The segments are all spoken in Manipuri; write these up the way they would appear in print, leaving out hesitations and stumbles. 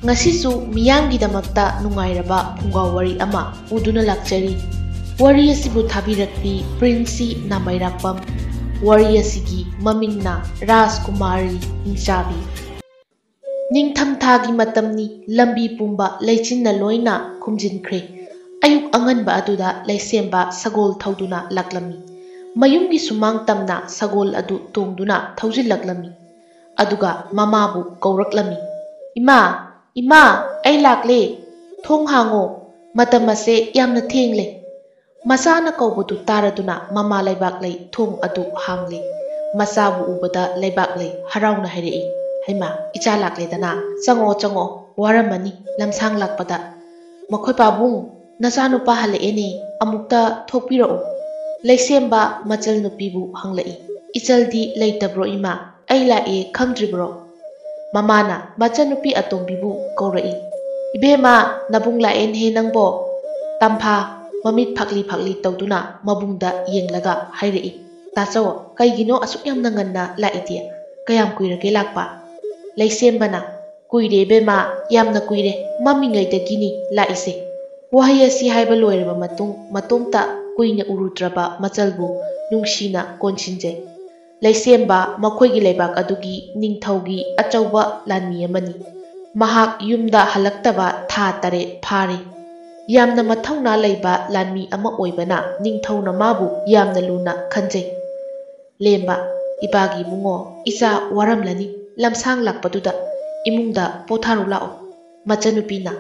Ngasisu miyamgidamagta nungairaba phungaw wari ama uduna lakchari. Wari asibu thabirakpi Prince Namairakpam. Wari asigi mamingna Rajkumari Ingchabi. Ningthamthagi matamni lambi pumba leichinna loina khumjinkhre. Ayuk anganba aduda leisemba sagol thauduna laklami. Mayumgi sumang tamna sagol adu tongduna thaujillaklami. Aduga mamabu kauraklami. Ima, ay lakle. Thong hango. Matamase yamna thengle. Masana kaubudu taraduna mama laibak lay thong adu hangle. Masabu ubada laibak lay harauna hairei. Haima icha lakle dana. Chango waramani lamsang lakpada. Makoy pabung nasanu pahale ene amukta thokpirao. Leisemba machal nupibu hanglai. Ichaldi leitabro ima. Ay lae khangdribro. Mamana machanupi atombibu kaurai. Ibema nabung laen he nangbo. Tampha mamit phakli tawduna mabungda yenglaga hairei. Tachaw kaigino asuk yamna nganna laitia. Kayam kuirage lakpa. Leisembana kuire bema yamna kuire mamingaidagini laise. Wahay asi haiba loiraba matumta kuina urudraba machalbu nungsina konshinje. Leisemba makoigi leibak adugi ningthaugi achauba lanmi amani. Mahak yumda halaktaba tha tare phare. Yamna mathauna leiba lanmi ama oibana ningthauna mabu yamna luna khanjai. Lemba ibagi bungo isa waramlani lamsang lakpaduda imungda potharu lao. Machanupina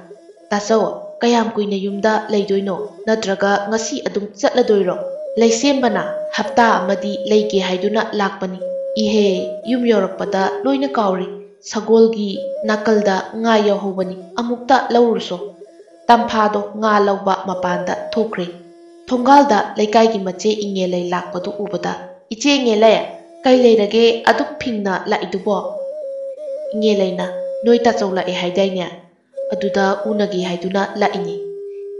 tachaw kayam kuina yumda leidoino natraga ngasi adum chatladoiro. Leisembana hapta amadi leike haiduna lakpani. Ihe yum yorakpada loina kauri. Sagolgi nakalda nga yahobani amukta laurso. Tamphado nga lawba mapanda thokre. Thongalda leikaigi mache inge lei lakpadu ubada. Iche inge lei kai leirage aduk phingna laidubo. Inge leina noi tachaw lae haidaine. Aduda unagi haiduna laini.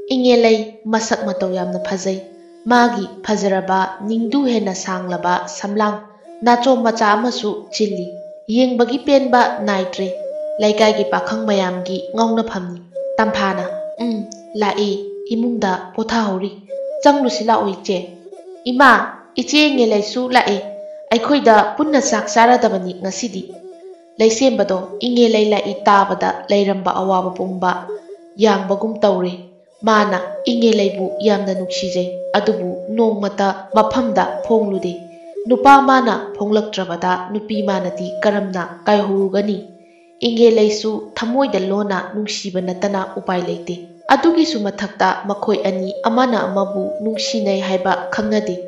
Inge lei masak mataw yamna phajai. Magi fajaraba ningdu hena sanglaba samlang nacho macha amasu chilli. Yengbagi penba naitre. Laikai gi pakhang mayamgi ngauna phamni. Tamphana lae imungda potha hori. Changlusila oiche. Ima iche ngelaisu lae. Aikhoida punna sak saradabani ngasidi. Leisembado inge lai tabada leiramba awaba pumba yangbagum tawre. Mana inge laibu yamna nuksijai. Adubu nongmata maphamda phonglude. Nupa mana phonglaktrabada nupi manati karamna kaihurugani. Inge laisu thamoida lona nungsiba natana upai leite. Adugisu mathakta makhoi ani amana amabu nungsinai haiba khangnade.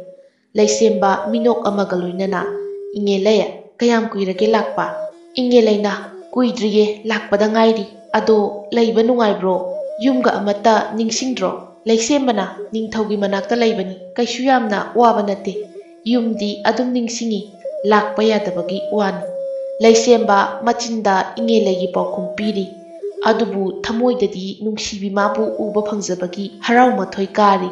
Leisemba minok amaga loinana inge laya kayam kuirage lakpa. Inge laina kuidriye lakpada ngairi. Ado leiba nungaibro. Yumga amata ningsingdro. Leisembana ningthaugi manakta laibani kaisu yamna waba nate. Yumdi adum ningsingi lakpa yadabagi wani. Leisemba machinda inge laigi paukhum piri. Adubu thamoidadi nungsibi mabu uba phangjabagi harau mathoi kari.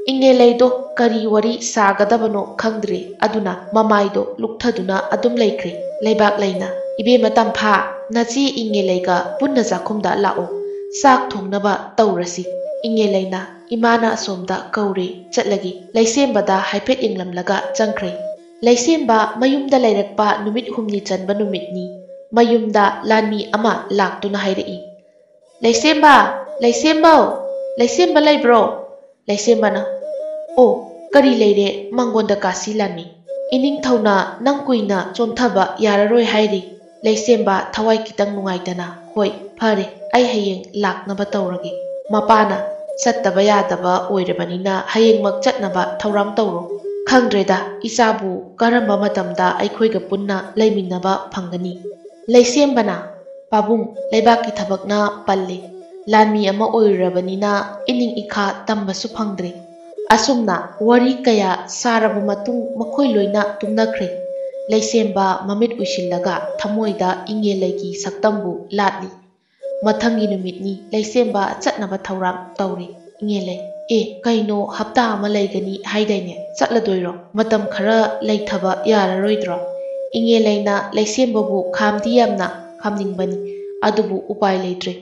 Inge laido kari wari sagadabano khangdre. Aduna mamaido lukthaduna adum laikre. Leibak laina ibema tampha nachi inge laiga punna jakhumda lao. Sak thongnaba taurasi. Inge laina imana asomda kaure chatlagi. Leisembada haipet inglamlaga changkhre. Leisemba mayumda lairakpa numit humni chanba numitni. Mayumda lanmi ama laktuna hairei. Leisemba laibro. Leisembana o kari leire mangonda kasi lanmi. Ining thauna nangkuina chonthaba yararoi hairi. Leisemba thawai kitang nungaitana hoi phare ai hayeng laknaba taurage. Mapana chattaba yadaba oirabanina hayengmak chatnaba thauram tauro. Khangdreda isabu karamba matamda aikhoiga punna leiminaba phangani. Leisembana pabung leibaki thabakna palle. Lanmi ama oirabanina ining ikha tambasu phangdre. Asumna wari kaya sarabu matung makhoi loina tumnakhre. Leisemba mamit usillaga thamoida inge laigi saktambu latli. Mathangi numitni leisemba chatnaba thauram tauri. Inge lai kaino hapta ama laigani haidaine chatladoiro. Matam khara leithaba yararoidro. Inge laina leisembabu khamdi yamna khamningbani. ꯑꯗꯨꯕꯨ ꯎꯄꯥꯏ ꯂꯩꯇ꯭ꯔꯦ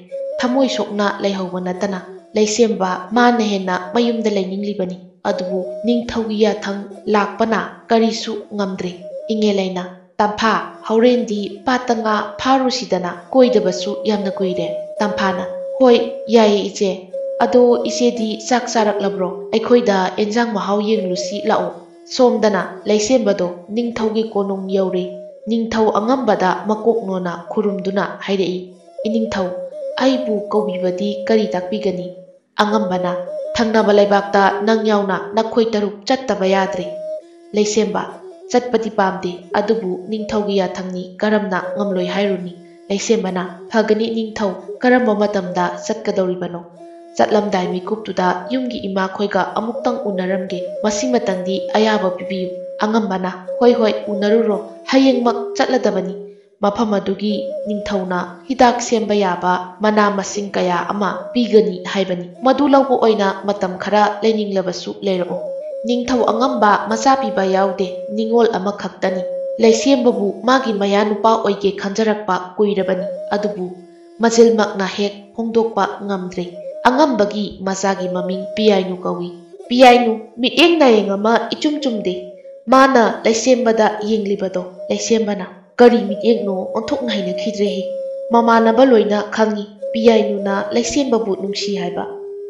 ꯊꯃꯣꯏ ꯁꯣꯛꯅ ꯂꯩꯍꯧꯕ ꯅꯠꯇꯅ ꯂꯩꯁꯦꯝꯕ ꯃꯥꯅ ꯍꯦꯟꯅ ꯃꯌꯨꯝꯗ ꯂꯩꯅꯤꯡꯂꯤꯕꯅꯤ ꯑꯗꯨꯕꯨ ꯅꯤꯡꯊꯧꯒꯤ ꯌꯥꯊꯪ ꯂꯥꯛꯄꯅ ꯀꯔꯤꯁꯨ ꯉꯝꯗ꯭ꯔꯦ ꯏꯉꯦꯂꯩꯅ ꯇꯝꯐꯥ ꯍꯧꯔꯦꯟꯗꯤ ꯄꯥꯠꯇ ꯉꯥ ꯐꯥꯔꯨꯁꯤꯗꯅ ꯀꯣꯏꯗꯕꯁꯨ ꯌꯥꯝꯅ ꯀꯨꯏꯔꯦ ꯇꯝꯐꯥꯅ ꯍꯣꯏ ꯌꯥꯏꯌꯦ ꯏꯆꯦ ꯑꯗꯣ ꯏꯆꯦꯗꯤ ꯆꯥꯛ ꯆꯥꯔꯛꯂꯕ꯭ꯔꯣ ꯑꯩꯈꯣꯏꯗ ꯑꯦꯟꯖꯥꯡ ꯃꯍꯥꯎ ꯌꯦꯡꯂꯨꯁꯤ ꯂꯥꯛꯑꯣ ꯁꯣꯝꯗꯅ ꯂꯩꯁꯦꯝꯕꯗꯣ ꯅꯤꯡꯊꯧꯒꯤ ꯀꯣꯅꯨꯡ ꯌꯧꯔꯦ ꯅꯤꯡꯊꯧ ꯑꯉꯝꯕꯗ ꯃꯀꯣꯛꯅꯣꯅ ꯈꯨꯔꯨꯝꯗꯨꯅ ꯍꯥꯏꯔꯛꯏ ꯏꯅꯤꯡꯊꯧ ꯑꯩꯕꯨ ꯀꯧꯕꯤꯕꯗꯤ ꯀꯔꯤ ꯇꯥꯛꯄꯤꯒꯅꯤ ꯑꯉꯝꯕꯅ ꯊꯪꯅꯕ ꯂꯩꯕꯥꯛꯇ ꯅꯪ ꯌꯥꯎꯅ ꯅꯈꯣꯏ ꯇꯔꯨꯛ ꯆꯠꯇꯕ ꯌꯥꯗ꯭ꯔꯦ ꯂꯩꯁꯦꯝꯕ ꯆꯠꯄꯗꯤ ꯄꯥꯝꯗꯦ ꯑꯗꯨꯕꯨ ꯅꯤꯡꯊꯧꯒꯤ ꯌꯥꯊꯪꯅꯤ ꯀꯔꯝꯅ ꯉꯝꯂꯣꯏ ꯍꯥꯏꯔꯨꯅꯤ ꯂꯩꯁꯦꯝꯕꯅ ꯐꯒꯅꯤ ꯅꯤꯡꯊꯧ ꯀꯔꯝꯕ ꯃꯇꯝꯗ ꯆꯠꯀꯗꯧꯔꯤꯕꯅꯣ ꯆꯠꯂꯝꯗꯥꯏ ꯃꯤꯀꯨꯞꯇꯨꯗ ꯌꯨꯝꯒꯤ ꯏꯃꯥꯈꯣꯏꯒ ꯑꯃꯨꯛꯇꯪ ꯎꯅꯔꯝꯒꯦ ꯃꯁꯤꯃꯇꯪꯗꯤ ꯑꯌꯥꯕ ꯄꯤꯕꯤꯌꯨ ꯑꯉꯝꯕꯅ ꯍꯣꯏ ꯍꯣꯏ ꯎꯅꯔꯨꯔꯣ ꯍꯌꯦꯡꯃꯛ ꯆꯠꯂꯗꯕꯅꯤ ꯃꯐꯝ ꯑꯗꯨꯒꯤ ꯅꯤꯡꯊꯧꯅ ꯍꯤꯗꯥꯛ ꯁꯦꯝꯕ ꯌꯥꯕ ꯃꯅꯥ ꯃꯁꯤꯡ ꯀꯌꯥ ꯑꯃ ꯄꯤꯒꯅꯤ ꯍꯥꯏꯕꯅꯤ ꯃꯗꯨ ꯂꯧꯕ ꯑꯣꯏꯅ ꯃꯇꯝ ꯈꯔ ꯂꯩꯅꯤꯡꯂꯕꯁꯨ ꯂꯩꯔꯛꯎ ꯅꯤꯡꯊꯧ ꯑꯉꯝꯕ ꯃꯆꯥ ꯄꯤꯕ ꯌꯥꯎꯗꯦ ꯅꯤꯡꯉꯣꯜ ꯑꯃꯈꯛꯇꯅꯤ ꯂꯩꯁꯦꯝꯕꯕꯨ ꯃꯥꯒꯤ ꯃꯌꯥ ꯅꯨꯄꯥ ꯑꯣꯏꯒꯦ ꯈꯟꯖꯔꯛꯄ ꯀꯨꯏꯔꯕꯅꯤ ꯑꯗꯨꯕꯨ ꯃꯖꯤꯜꯃꯛꯅ ꯍꯦꯛ ꯐꯣꯡꯗꯣꯛꯄ ꯉꯝꯗ꯭ꯔꯦ ꯑꯉꯝꯕꯒꯤ ꯃꯆꯥꯒꯤ ꯃꯃꯤꯡ ꯄꯤꯌꯥꯏꯅꯨ ꯀꯧꯏ ꯄꯤꯌꯥꯏꯅꯨ ꯃꯤꯠꯌꯦꯡ ꯅꯥꯌꯦꯡ ꯑꯃ ꯏꯆꯨꯝ ꯆꯨꯝꯗꯦ ꯃꯥꯅ ꯂꯩꯁꯦꯝꯕꯗ ꯌꯦꯡꯂꯤꯕꯗꯣ ꯂꯩꯁꯦꯝꯕꯅ ꯀꯔꯤ ꯃꯤꯠꯌꯦꯡꯅꯣ ꯑꯣꯟꯊꯣꯛꯅ ꯍꯩꯅꯈꯤꯗ꯭ꯔꯦꯍꯦ ꯃꯃꯥꯟꯅꯕ ꯂꯣꯏꯅ ꯈꯪꯏ ꯄꯤꯌꯥꯏꯅꯨꯅ ꯂꯩꯁꯦꯝꯕꯕꯨ ꯅꯨꯡꯁꯤ ꯍꯥꯏꯕ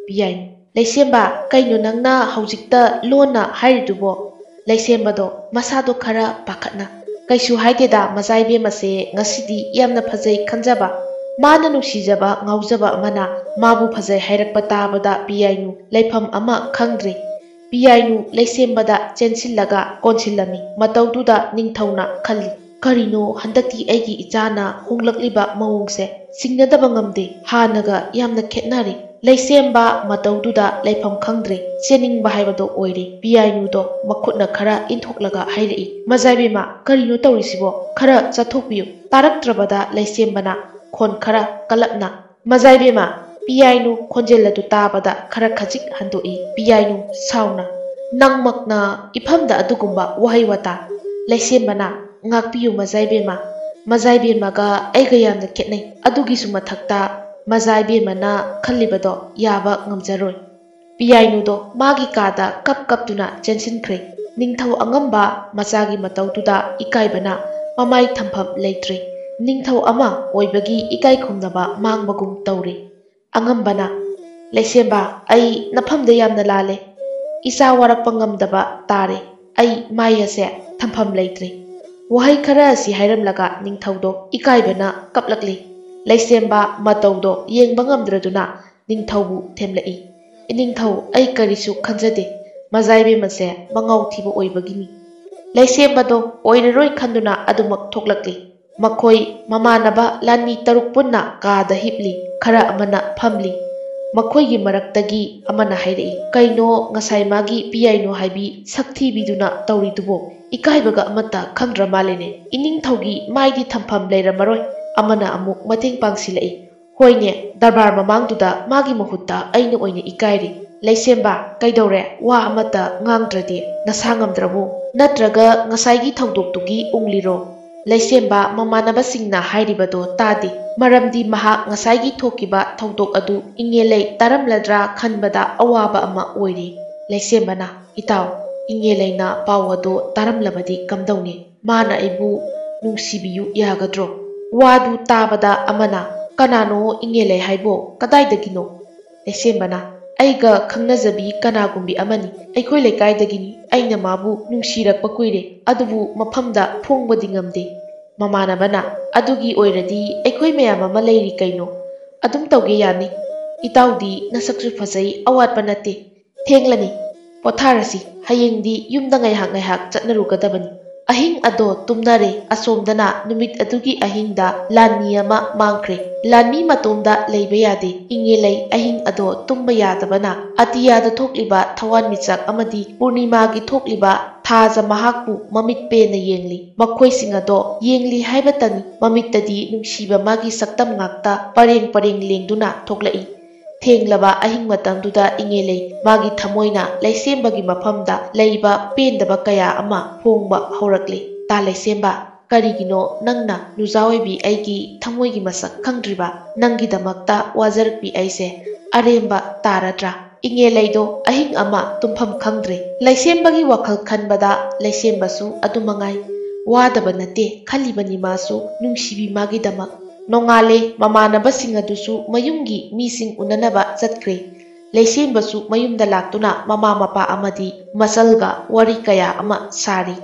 ꯄꯤꯌꯥꯏꯅꯨ ꯂꯩꯁꯦꯝꯕ ꯀꯩꯅꯣ ꯅꯪꯅ ꯍꯧꯖꯤꯛꯇ ꯂꯣꯟꯅ ꯍꯥꯏꯔꯤꯗꯨꯕꯣ ꯂꯩꯁꯦꯝꯕꯗꯣ ꯃꯁꯥꯗꯣ ꯈꯔ ꯄꯥꯈꯠꯅ ꯀꯩꯁꯨ ꯍꯥꯏꯗꯦꯗ ꯃꯆꯥꯏꯕꯦꯝꯃꯁꯦ ꯉꯁꯤꯗꯤ ꯌꯥꯝꯅ ꯐꯖꯩ ꯈꯟꯖꯕ ꯃꯥꯅ ꯅꯨꯡꯁꯤꯖꯕ ꯉꯥꯎꯖꯕ ꯑꯃꯅ ꯃꯥꯕꯨ ꯐꯖꯩ ꯍꯥꯏꯔꯛꯄ ꯇꯥꯕꯗ ꯄꯤꯌꯥꯏꯅꯨ ꯂꯩꯐꯝ ꯑꯃ ꯈꯪꯗ꯭ꯔꯦ ꯄꯤꯌꯥꯏꯅꯨ ꯂꯩꯁꯦꯝꯕꯗ ꯆꯦꯟꯁꯤꯜꯂꯒ ꯀꯣꯟꯁꯤꯜꯂꯝꯃꯤ ꯃꯇꯧꯗꯨꯗ ꯅꯤꯡꯊꯧꯅ ꯈꯜꯂꯤ ꯀꯔꯤꯅꯣ ꯍꯟꯗꯛꯇꯤ ꯑꯩꯒꯤ ꯏꯆꯥꯅ ꯍꯣꯡꯂꯛꯂꯤꯕ ꯃꯑꯣꯡꯁꯦ ꯆꯤꯡꯅꯗꯕ ꯉꯝꯗꯦ ꯍꯥꯟꯅꯒ ꯌꯥꯝꯅ ꯈꯦꯠꯅꯔꯦ ꯂꯩꯁꯦꯝꯕ ꯃꯇꯧꯗꯨꯗ ꯂꯩꯐꯝ ꯈꯪꯗ꯭ꯔꯦ ꯆꯦꯟꯅꯤꯡꯕ ꯍꯥꯏꯕꯗꯣ ꯑꯣꯏꯔꯦ ꯄꯤꯌꯥꯏꯅꯨꯗꯣ ꯃꯈꯨꯠꯅ ꯈꯔ ꯏꯟꯊꯣꯛꯂꯒ ꯍꯥꯏꯔꯛꯏ ꯃꯖꯥꯏꯕꯦꯝꯃ ꯀꯔꯤꯅꯣ ꯇꯧꯔꯤꯁꯤꯕꯣ ꯈꯔ ꯆꯠꯊꯣꯛꯄꯤꯌꯨ ꯇꯥꯔꯛꯇ꯭ꯔꯕꯗ ꯂꯩꯁꯦꯝꯕꯅ ꯈꯣꯟ ꯈꯔ ꯀꯜꯂꯞꯅ ꯃꯖꯥꯏꯕꯦꯝꯃ ꯄꯤꯌꯥꯏꯅꯨ ꯈꯣꯟꯖꯦꯜ ꯑꯗꯨ ꯇꯥꯕꯗ ꯈꯔ ꯈꯖꯤꯛ ꯍꯟꯗꯣꯛꯏ ꯄꯤꯌꯥꯏꯅꯨ ꯁꯥꯎꯅ ꯅꯪꯃꯛꯅ ꯏꯐꯝꯗ ꯑꯗꯨꯒꯨꯝꯕ ꯋꯥꯍꯩ ꯋꯥꯇꯥ ꯂꯩꯁꯦꯝꯕꯅ ꯉꯥꯛꯄꯤꯌꯨ ꯃꯖꯥꯏꯕꯦꯝꯃ ꯃꯖꯥꯏꯕꯦꯝꯃꯒ ꯑꯩꯒ ꯌꯥꯝꯅ ꯈꯦꯠꯅꯩ ꯑꯗꯨꯒꯤꯁꯨ ꯃꯊꯛꯇ ꯃꯖꯥꯏꯕꯦꯝꯃꯅ ꯈꯜꯂꯤꯕꯗꯣ ꯌꯥꯕ ꯉꯝꯖꯔꯣꯏ ꯄꯤꯌꯥꯏꯅꯨꯗꯣ ꯃꯥꯒꯤ ꯀꯥꯗ ꯀꯞ ꯀꯞꯇꯨꯅ ꯆꯦꯟꯁꯤꯟꯈ꯭ꯔꯦ ꯅꯤꯡꯊꯧ ꯑꯉꯝꯕ ꯃꯆꯥꯒꯤ ꯃꯇꯧꯗꯨꯗ ꯏꯀꯥꯏꯕꯅ ꯃꯃꯥꯏ ꯊꯝꯐꯝ ꯂꯩꯇ꯭ꯔꯦ ꯅꯤꯡꯊꯧ ꯑꯃ ꯑꯣꯏꯕꯒꯤ ꯏꯀꯥꯏ ꯈꯨꯝꯅꯕ ꯃꯥꯡꯕꯒꯨꯝ ꯇꯧꯔꯦ ꯑꯉꯝꯕꯅ ꯂꯩꯁꯦꯝꯕ ꯑꯩ ꯅꯐꯝꯗ ꯌꯥꯝꯅ ꯂꯥꯜꯂꯦ ꯏꯆꯥ ꯋꯥꯔꯛꯄ ꯉꯝꯗꯕ ꯇꯥꯔꯦ ꯑꯩ ꯃꯥꯏ ꯑꯁꯦ ꯊꯝꯐꯝ ꯂꯩꯇ꯭ꯔꯦ ꯋꯥꯍꯩ ꯈꯔ ꯑꯁꯤ ꯍꯥꯏꯔꯝꯂꯒ ꯅꯤꯡꯊꯧꯗꯣ ꯏꯀꯥꯏꯕꯅ ꯀꯞꯂꯛꯂꯤ ꯂꯩꯁꯦꯝꯕ ꯃꯇꯧꯗꯣ ꯌꯦꯡꯕ ꯉꯝꯗ꯭ꯔꯗꯨꯅ ꯅꯤꯡꯊꯧꯕꯨ ꯊꯦꯝꯂꯛꯏ ꯏꯅꯤꯡꯊꯧ ꯑꯩ ꯀꯔꯤꯁꯨ ꯈꯟꯖꯗꯦ ꯃꯖꯥꯏꯕꯦꯝꯃꯁꯦ ꯃꯉꯥꯎ ꯊꯤꯕ ꯑꯣꯏꯕꯒꯤꯅꯤ ꯂꯩꯁꯦꯝꯕꯗꯣ ꯑꯣꯏꯔꯔꯣꯏ ꯈꯟꯗꯨꯅ ꯑꯗꯨꯃꯛ ꯊꯣꯛꯂꯛꯂꯤ ꯃꯈꯣꯏ ꯃꯃꯥꯟꯅꯕ ꯂꯥꯟꯃꯤ ꯇꯔꯨꯛ ꯄꯨꯟꯅ ꯀꯥꯗ ꯍꯤꯞꯂꯤ ꯈꯔ ꯑꯃꯅ ꯐꯝꯂꯤ ꯃꯈꯣꯏꯒꯤ ꯃꯔꯛꯇꯒꯤ ꯑꯃꯅ ꯍꯥꯏꯔꯛꯏ ꯀꯩꯅꯣ ꯉꯁꯥꯏ ꯃꯥꯒꯤ ꯄꯤꯌꯥꯏꯅꯨ ꯍꯥꯏꯕꯤ ꯁꯛꯊꯤꯕꯤꯗꯨꯅ ꯇꯧꯔꯤꯗꯨꯕꯣ ꯏꯀꯥꯏꯕꯒ ꯑꯃꯠꯇ ꯈꯪꯗ꯭ꯔ ꯃꯥꯜꯂꯦꯅꯦ ꯏꯅꯤꯡꯊꯧꯒꯤ ꯃꯥꯏꯗꯤ ꯊꯝꯐꯝ ꯂꯩꯔꯝꯃꯔꯣꯏ ꯑꯃꯅ ꯑꯃꯨꯛ ꯃꯇꯦꯡ ꯄꯥꯡꯁꯤꯜꯂꯛꯏ ꯍꯣꯏꯅꯦ ꯗꯔꯕꯥꯔ ꯃꯃꯥꯡꯗꯨꯗ ꯃꯥꯒꯤ ꯃꯍꯨꯠꯇ ꯑꯩꯅ ꯑꯣꯏꯅ ꯏꯀꯥꯏꯔꯤ ꯂꯩꯁꯦꯝꯕ ꯀꯩꯗꯧꯔꯦ ꯋꯥ ꯑꯃꯠꯇ ꯉꯥꯡꯗ꯭ꯔꯗꯤ ꯅꯁꯥ ꯉꯝꯗ꯭ꯔꯕꯣ ꯅꯠꯇ꯭ꯔꯒ ꯉꯁꯥꯏꯒꯤ ꯊꯧꯗꯣꯛꯇꯨꯒꯤ ꯎꯡꯂꯤꯔꯣ ꯂꯩꯁꯦꯝꯕ ꯃꯃꯥꯟꯅꯕꯁꯤꯡꯅ ꯍꯥꯏꯔꯤꯕꯗꯣ ꯇꯥꯗꯦ ꯃꯔꯝꯗꯤ ꯃꯍꯥꯛ ꯉꯁꯥꯏꯒꯤ ꯊꯣꯛꯈꯤꯕ ꯊꯧꯗꯣꯛ ꯑꯗꯨ ꯏꯉꯦꯂꯩ ꯇꯥꯔꯝꯂꯗ꯭ꯔꯥ ꯈꯟꯕꯗ ꯑꯋꯥꯕ ꯑꯃ ꯑꯣꯏꯔꯤ ꯂꯩꯁꯦꯝꯕꯅ ꯏꯇꯥꯎ ꯏꯉꯦꯂꯩꯅ ꯄꯥꯎ ꯑꯗꯨ ꯇꯥꯔꯝꯂꯕꯗꯤ ꯀꯝꯗꯧꯅꯤ ꯃꯥꯅ ꯑꯩꯕꯨ ꯅꯨꯡꯁꯤꯕꯤꯌꯨ ꯌꯥꯒꯗ꯭ꯔꯣ ꯋꯥꯗꯨ ꯇꯥꯕꯗ ꯑꯃꯅ ꯀꯅꯥꯅꯣ ꯏꯉꯦꯂꯩ ꯍꯥꯏꯕꯣ ꯀꯗꯥꯏꯗꯒꯤꯅꯣ ꯂꯩꯁꯦꯝꯕꯅ ꯑꯩꯒ ꯈꯪꯅꯖꯕꯤ ꯀꯅꯥꯒꯨꯝꯕꯤ ꯑꯃꯅꯤ ꯑꯩꯈꯣꯏ ꯂꯩꯀꯥꯏꯗꯒꯤꯅꯤ ꯑꯩꯅ ꯃꯥꯕꯨ ꯅꯨꯡꯁꯤꯔꯛꯄ ꯀꯨꯏꯔꯦ ꯑꯗꯨꯕꯨ ꯃꯐꯝꯗ ꯐꯣꯡꯕꯗꯤ ꯉꯝꯗꯦ ꯃꯃꯥꯟꯅꯕꯅ ꯑꯗꯨꯒꯤ ꯑꯣꯏꯔꯗꯤ ꯑꯩꯈꯣꯏ ꯃꯌꯥꯝ ꯑꯃ ꯂꯩꯔꯤ ꯀꯩꯅꯣ ꯑꯗꯨꯝ ꯇꯧꯒꯦ ꯌꯥꯅꯤ ꯏꯇꯥꯎꯗꯤ ꯅꯁꯛꯁꯨ ꯐꯖꯩ ꯑꯋꯥꯠꯄ ꯅꯠꯇꯦ ꯊꯦꯡꯂꯅꯤ ꯄꯣꯊꯥꯔꯁꯤ ꯍꯌꯦꯡꯗꯤ ꯌꯨꯝꯗ ꯉꯥꯏꯍꯥꯛ ꯉꯥꯏꯍꯥꯛ ꯆꯠꯅꯔꯨꯒꯗꯕꯅꯤ ꯑꯍꯤꯡ ꯑꯗꯣ ꯇꯨꯝꯅꯔꯦ ꯑꯁꯣꯝꯗꯅ ꯅꯨꯃꯤꯠ ꯑꯗꯨꯒꯤ ꯑꯍꯤꯡꯗ ꯂꯥꯟꯃꯤ ꯑꯃ ꯃꯥꯡꯈ꯭ꯔꯦ ꯂꯥꯟꯃꯤ ꯃꯇꯣꯝꯗ ꯂꯩꯕ ꯌꯥꯗꯦ ꯏꯉꯦꯂꯩ ꯑꯍꯤꯡ ꯑꯗꯣ ꯇꯨꯝꯕ ꯌꯥꯗꯕꯅ ꯑꯇꯤꯌꯥꯗ ꯊꯣꯛꯂꯤꯕ ꯊꯋꯥꯟꯃꯤꯆꯥꯛ ꯑꯃꯗꯤ ꯄꯨꯔꯅꯤꯃꯥꯒꯤ ꯊꯣꯛꯂꯤꯕ ꯊꯥꯖ ꯃꯍꯥꯛꯄꯨ ꯃꯃꯤꯠ ꯄꯦꯟꯅ ꯌꯦꯡꯂꯤ ꯃꯈꯣꯏꯁꯤꯡ ꯑꯗꯣ ꯌꯦꯡꯂꯤ ꯍꯥꯏꯕꯇꯅꯤ ꯃꯃꯤꯠꯇꯗꯤ ꯅꯨꯡꯁꯤꯕ ꯃꯥꯒꯤ ꯁꯛꯇꯝ ꯉꯥꯛꯇ ꯄꯔꯦꯡ ꯄꯔꯦꯡ ꯂꯦꯡꯗꯨꯅ ꯊꯣꯛꯂꯛꯏ ꯊꯦꯡꯂꯕ ꯑꯍꯤꯡ ꯃꯇꯝꯗꯨꯗ ꯏꯉꯦꯂꯩ ꯃꯥꯒꯤ ꯊꯃꯣꯏꯅ ꯂꯩꯁꯦꯝꯕꯒꯤ ꯃꯐꯝꯗ ꯂꯩꯕ ꯄꯦꯟꯗꯕ ꯀꯌꯥ ꯑꯃ ꯐꯣꯡꯕ ꯍꯧꯔꯛꯂꯤ ꯇꯥ ꯂꯩꯁꯦꯝꯕ ꯀꯔꯤꯒꯤꯅꯣ ꯅꯪꯅ ꯅꯨꯖꯥꯑꯣꯏꯕꯤ ꯑꯩꯒꯤ ꯊꯃꯣꯏꯒꯤ ꯃꯁꯛ ꯈꯪꯗ꯭ꯔꯤꯕ ꯅꯪꯒꯤꯗꯃꯛꯇ ꯋꯥꯖꯔꯛꯄꯤ ꯑꯩꯁꯦ ꯑꯔꯦꯝꯕ ꯇꯥꯔꯗ꯭ꯔꯥ ꯏꯉꯦꯂꯩꯗꯣ ꯑꯍꯤꯡ ꯑꯃ ꯇꯨꯝꯐꯝ ꯈꯪꯗ꯭ꯔꯦ ꯂꯩꯁꯦꯝꯕꯒꯤ ꯋꯥꯈꯜ ꯈꯟꯕꯗ ꯂꯩꯁꯦꯝꯕꯁꯨ ꯑꯗꯨꯃꯉꯥꯏ ꯋꯥꯗꯕ ꯅꯠꯇꯦ ꯈꯜꯂꯤꯕꯅꯤ ꯃꯥꯁꯨ ꯅꯨꯡꯁꯤꯕꯤ ꯃꯥꯒꯤꯗꯃꯛ ꯅꯣꯡꯉꯥꯜꯂꯦ ꯃꯃꯥꯟꯅꯕꯁꯤꯡ ꯑꯗꯨꯁꯨ ꯃꯌꯨꯝꯒꯤ ꯃꯤꯁꯤꯡ ꯎꯅꯅꯕ ꯆꯠꯈ꯭ꯔꯦ ꯂꯩꯁꯦꯝꯕꯁꯨ ꯃꯌꯨꯝꯗ ꯂꯥꯛꯇꯨꯅ ꯃꯃꯥ ꯃꯄꯥ ꯑꯃꯗꯤ ꯃꯆꯜꯒ ꯋꯥꯔꯤ ꯀꯌꯥ ꯑꯃ ꯁꯥꯔꯤ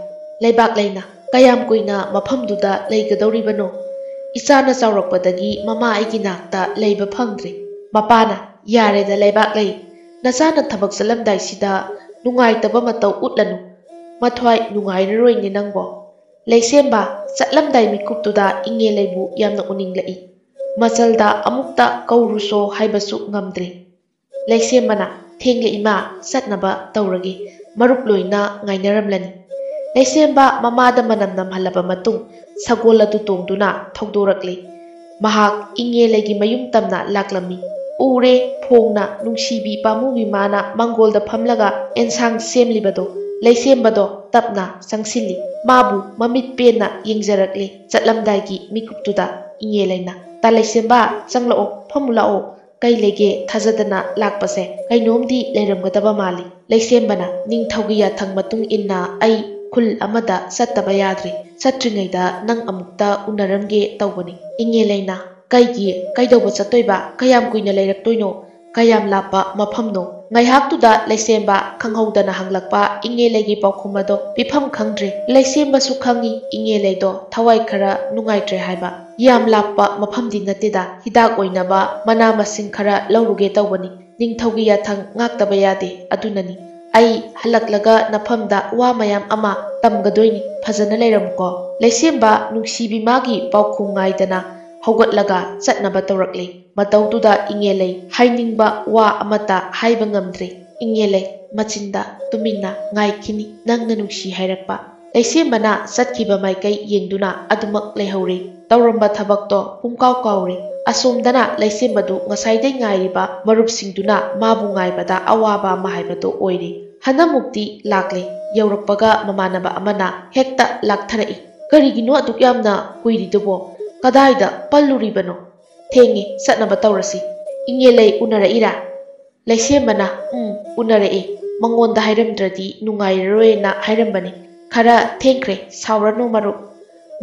ꯂꯩꯕꯥꯛ ꯂꯩꯅ ꯀꯌꯥꯝ ꯀꯨꯏꯅ ꯃꯐꯝꯗꯨꯗ ꯂꯩꯒꯗꯧꯔꯤꯕꯅꯣ ꯏꯆꯥꯅ ꯆꯥꯎꯔꯛꯄꯗꯒꯤ ꯃꯃꯥ ꯑꯩꯒꯤ ꯅꯥꯛꯇ ꯂꯩꯕ ꯐꯪꯗ꯭ꯔꯦ ꯃꯄꯥꯅ ꯌꯥꯔꯦꯗ ꯂꯩꯕꯥꯛ ꯂꯩ ꯅꯆꯥꯅ ꯊꯕꯛ ꯆꯠꯂꯝꯗꯥꯏꯁꯤꯗ ꯅꯨꯡꯉꯥꯏꯇꯕ ꯃꯇꯧ ꯎꯠꯂꯅꯨ ꯃꯊ꯭ꯋꯥꯏ ꯅꯨꯡꯉꯥꯏꯔꯔꯣꯏꯅꯦ ꯅꯪꯕꯣ ꯂꯩꯁꯦꯝꯕ ꯆꯠꯂꯝꯗꯥꯏ ꯃꯤꯀꯨꯞꯇꯨꯗ ꯏꯉꯦꯂꯩꯕꯨ ꯌꯥꯝꯅ ꯎꯅꯤꯡꯂꯛꯏ ꯃꯆꯜꯗ ꯑꯃꯨꯛꯇ ꯀꯧꯔꯨꯁꯣ ꯍꯥꯏꯕꯁꯨ ꯉꯝꯗ꯭ꯔꯦ ꯂꯩꯁꯦꯝꯕꯅ ꯊꯦꯡꯂꯦ ꯏꯃꯥ ꯆꯠꯅꯕ ꯇꯧꯔꯒꯦ ꯃꯔꯨꯞ ꯂꯣꯏꯅ ꯉꯥꯏꯅꯔꯝꯂꯅꯤ ꯂꯩꯁꯦꯝꯕ ꯃꯃꯥꯗ ꯃꯅꯝ ꯅꯝꯍꯜꯂꯕ ꯃꯇꯨꯡ ꯁꯒꯣꯜ ꯑꯗꯨ ꯇꯣꯡꯗꯨꯅ ꯊꯧꯗꯣꯔꯛꯂꯦ ꯃꯍꯥꯛ ꯏꯉꯦꯂꯩꯒꯤ ꯃꯌꯨꯝ ꯇꯝꯅ ꯂꯥꯛꯂꯝꯃꯤ ꯎꯔꯦ ꯐꯣꯡꯅ ꯅꯨꯡꯁꯤꯕꯤ ꯄꯥꯃꯨꯕꯤ ꯃꯥꯅ ꯃꯥꯡꯒꯣꯜꯗ ꯐꯝꯂꯒ ꯑꯦꯟꯁꯥꯡ ꯁꯦꯝꯂꯤꯕꯗꯣ ꯂꯩꯁꯦꯝꯕꯗꯣ ꯇꯞꯅ ꯆꯪꯁꯤꯜꯂꯤ ꯃꯥꯕꯨ ꯃꯃꯤꯠ ꯄꯦꯟꯅ ꯌꯦꯡꯖꯔꯛꯂꯦ ꯆꯠꯂꯝꯗꯥꯏꯒꯤ ꯃꯤꯀꯨꯞꯇꯨꯗ ꯏꯉꯦꯂꯩꯅ ꯇꯥ ꯂꯩꯁꯦꯝꯕ ꯆꯪꯂꯛꯑꯣ ꯐꯝꯃꯨ ꯂꯥꯛꯑꯣ ꯀꯩ ꯂꯩꯒꯦ ꯊꯥꯖꯗꯅ ꯂꯥꯛꯄꯁꯦ ꯀꯩꯅꯣꯝꯗꯤ ꯂꯩꯔꯝꯒꯗꯕ ꯃꯥꯜꯂꯤ ꯂꯩꯁꯦꯝꯕꯅ ꯅꯤꯡꯊꯧꯒꯤ ꯌꯥꯊꯪ ꯃꯇꯨꯡ ꯏꯟꯅ ꯑꯩ ꯈꯨꯜ ꯑꯃꯗ ꯆꯠꯇꯕ ꯌꯥꯗ꯭ꯔꯦ ꯆꯠꯇ꯭ꯔꯤꯉꯩꯗ ꯅꯪ ꯑꯃꯨꯛꯇ ꯎꯅꯔꯝꯒꯦ ꯇꯧꯕꯅꯤ ꯏꯉꯦꯂꯩꯅ ꯀꯩꯒꯤ ꯀꯩꯗꯧꯕ ꯆꯠꯇꯣꯏꯕ ꯀꯌꯥꯝ ꯀꯨꯏꯅ ꯂꯩꯔꯛꯇꯣꯏꯅꯣ ꯀꯌꯥꯝ ꯂꯥꯞꯄ ꯃꯐꯝꯅꯣ ꯉꯥꯏꯍꯥꯛꯇꯨꯗ ꯂꯩꯁꯦꯝꯕ ꯈꯪꯍꯧꯗꯅ ꯍꯪꯂꯛꯄ ꯏꯉꯦꯂꯩꯒꯤ ꯄꯥꯎꯈꯨꯝ ꯑꯗꯣ ꯄꯤꯐꯝ ꯈꯪꯗ꯭ꯔꯦ ꯂꯩꯁꯦꯝꯕꯁꯨ ꯈꯪꯉꯤ ꯏꯉꯦꯂꯩꯗꯣ ꯊꯋꯥꯏ ꯈꯔ ꯅꯨꯡꯉꯥꯏꯇ꯭ꯔꯦ ꯍꯥꯏꯕ ꯌꯥꯝ ꯂꯥꯞꯄ ꯃꯐꯝꯗꯤ ꯅꯠꯇꯦꯗ ꯍꯤꯗꯥꯛ ꯑꯣꯏꯅꯕ ꯃꯅꯥ ꯃꯁꯤꯡ ꯈꯔ ꯂꯧꯔꯨꯒꯦ ꯇꯧꯕꯅꯤ ꯅꯤꯡꯊꯧꯒꯤ ꯌꯥꯊꯪ ꯉꯥꯛꯇꯕ ꯌꯥꯗꯦ ꯑꯗꯨꯅꯅꯤ ꯑꯩ ꯍꯜꯂꯛꯂꯒ ꯅꯐꯝꯗ ꯋꯥ ꯃꯌꯥꯝ ꯑꯃ ꯇꯝꯒꯗꯣꯏꯅꯤ ꯐꯖꯅ ꯂꯩꯔꯝꯃꯨꯀꯣ ꯂꯩꯁꯦꯝꯕ ꯅꯨꯡꯁꯤꯕꯤ ꯃꯥꯒꯤ ꯄꯥꯎꯈꯨꯝ ꯉꯥꯏꯗꯅ ꯍꯧꯒꯠꯂꯒ ꯆꯠꯅꯕ ꯇꯧꯔꯛꯂꯦ ꯃꯇꯧꯗꯨꯗ ꯏꯉꯦꯂꯩ ꯍꯥꯏꯅꯤꯡꯕ ꯋꯥ ꯑꯃꯠꯇ ꯍꯥꯏꯕ ꯉꯝꯗ꯭ꯔꯦ ꯏꯉꯦꯂꯩ ꯃꯆꯤꯟꯗ ꯇꯨꯃꯤꯟꯅ ꯉꯥꯏꯈꯤꯅꯤ ꯅꯪꯅ ꯅꯨꯡꯁꯤ ꯍꯥꯏꯔꯛꯄ ꯂꯩꯁꯦꯝꯕꯅ ꯆꯠꯈꯤꯕ ꯃꯥꯏꯀꯩ ꯌꯦꯡꯗꯨꯅ ꯑꯗꯨꯃꯛ ꯂꯩꯍꯧꯔꯦ ꯇꯧꯔꯝꯕ ꯊꯕꯛꯇꯣ ꯄꯨꯡꯀꯥꯎ ꯀꯥꯎꯔꯦ ꯑꯁꯣꯝꯗꯅ ꯂꯩꯁꯦꯝꯕꯗꯨ ꯉꯁꯥꯏꯗꯩ ꯉꯥꯏꯔꯤꯕ ꯃꯔꯨꯞꯁꯤꯡꯗꯨꯅ ꯃꯥꯕꯨ ꯉꯥꯏꯕꯗ ꯑꯋꯥꯕ ꯑꯃ ꯍꯥꯏꯕꯗꯨ ꯑꯣꯏꯔꯦ ꯍꯟꯗꯃꯨꯛꯇꯤ ꯂꯥꯛꯂꯦ ꯌꯧꯔꯛꯄꯒ ꯃꯃꯥꯟꯅꯕ ꯑꯃꯅ ꯍꯦꯛꯇ ꯂꯥꯛꯊꯔꯛꯏ ꯀꯔꯤꯒꯤꯅꯣ ꯑꯗꯨꯛ ꯌꯥꯝꯅ ꯀꯨꯏꯔꯤꯗꯨꯕꯣ ꯀꯗꯥꯏꯗ ꯄꯜꯂꯨꯔꯤꯕꯅꯣ ꯊꯦꯡꯉꯦ ꯆꯠꯅꯕ ꯇꯧꯔꯁꯤ ꯏꯉꯦꯂꯩ ꯎꯅꯔꯛꯏꯔꯥ ꯂꯩꯁꯦꯝꯕꯅ ꯎꯅꯔꯛꯑꯦ ꯃꯉꯣꯟꯗ ꯍꯥꯏꯔꯝꯗ꯭ꯔꯗꯤ ꯅꯨꯡꯉꯥꯏꯔꯔꯣꯏꯅ ꯍꯥꯏꯔꯝꯕꯅꯤ ꯈꯔ ꯊꯦꯡꯈ꯭ꯔꯦ ꯁꯥꯎꯔꯅꯨ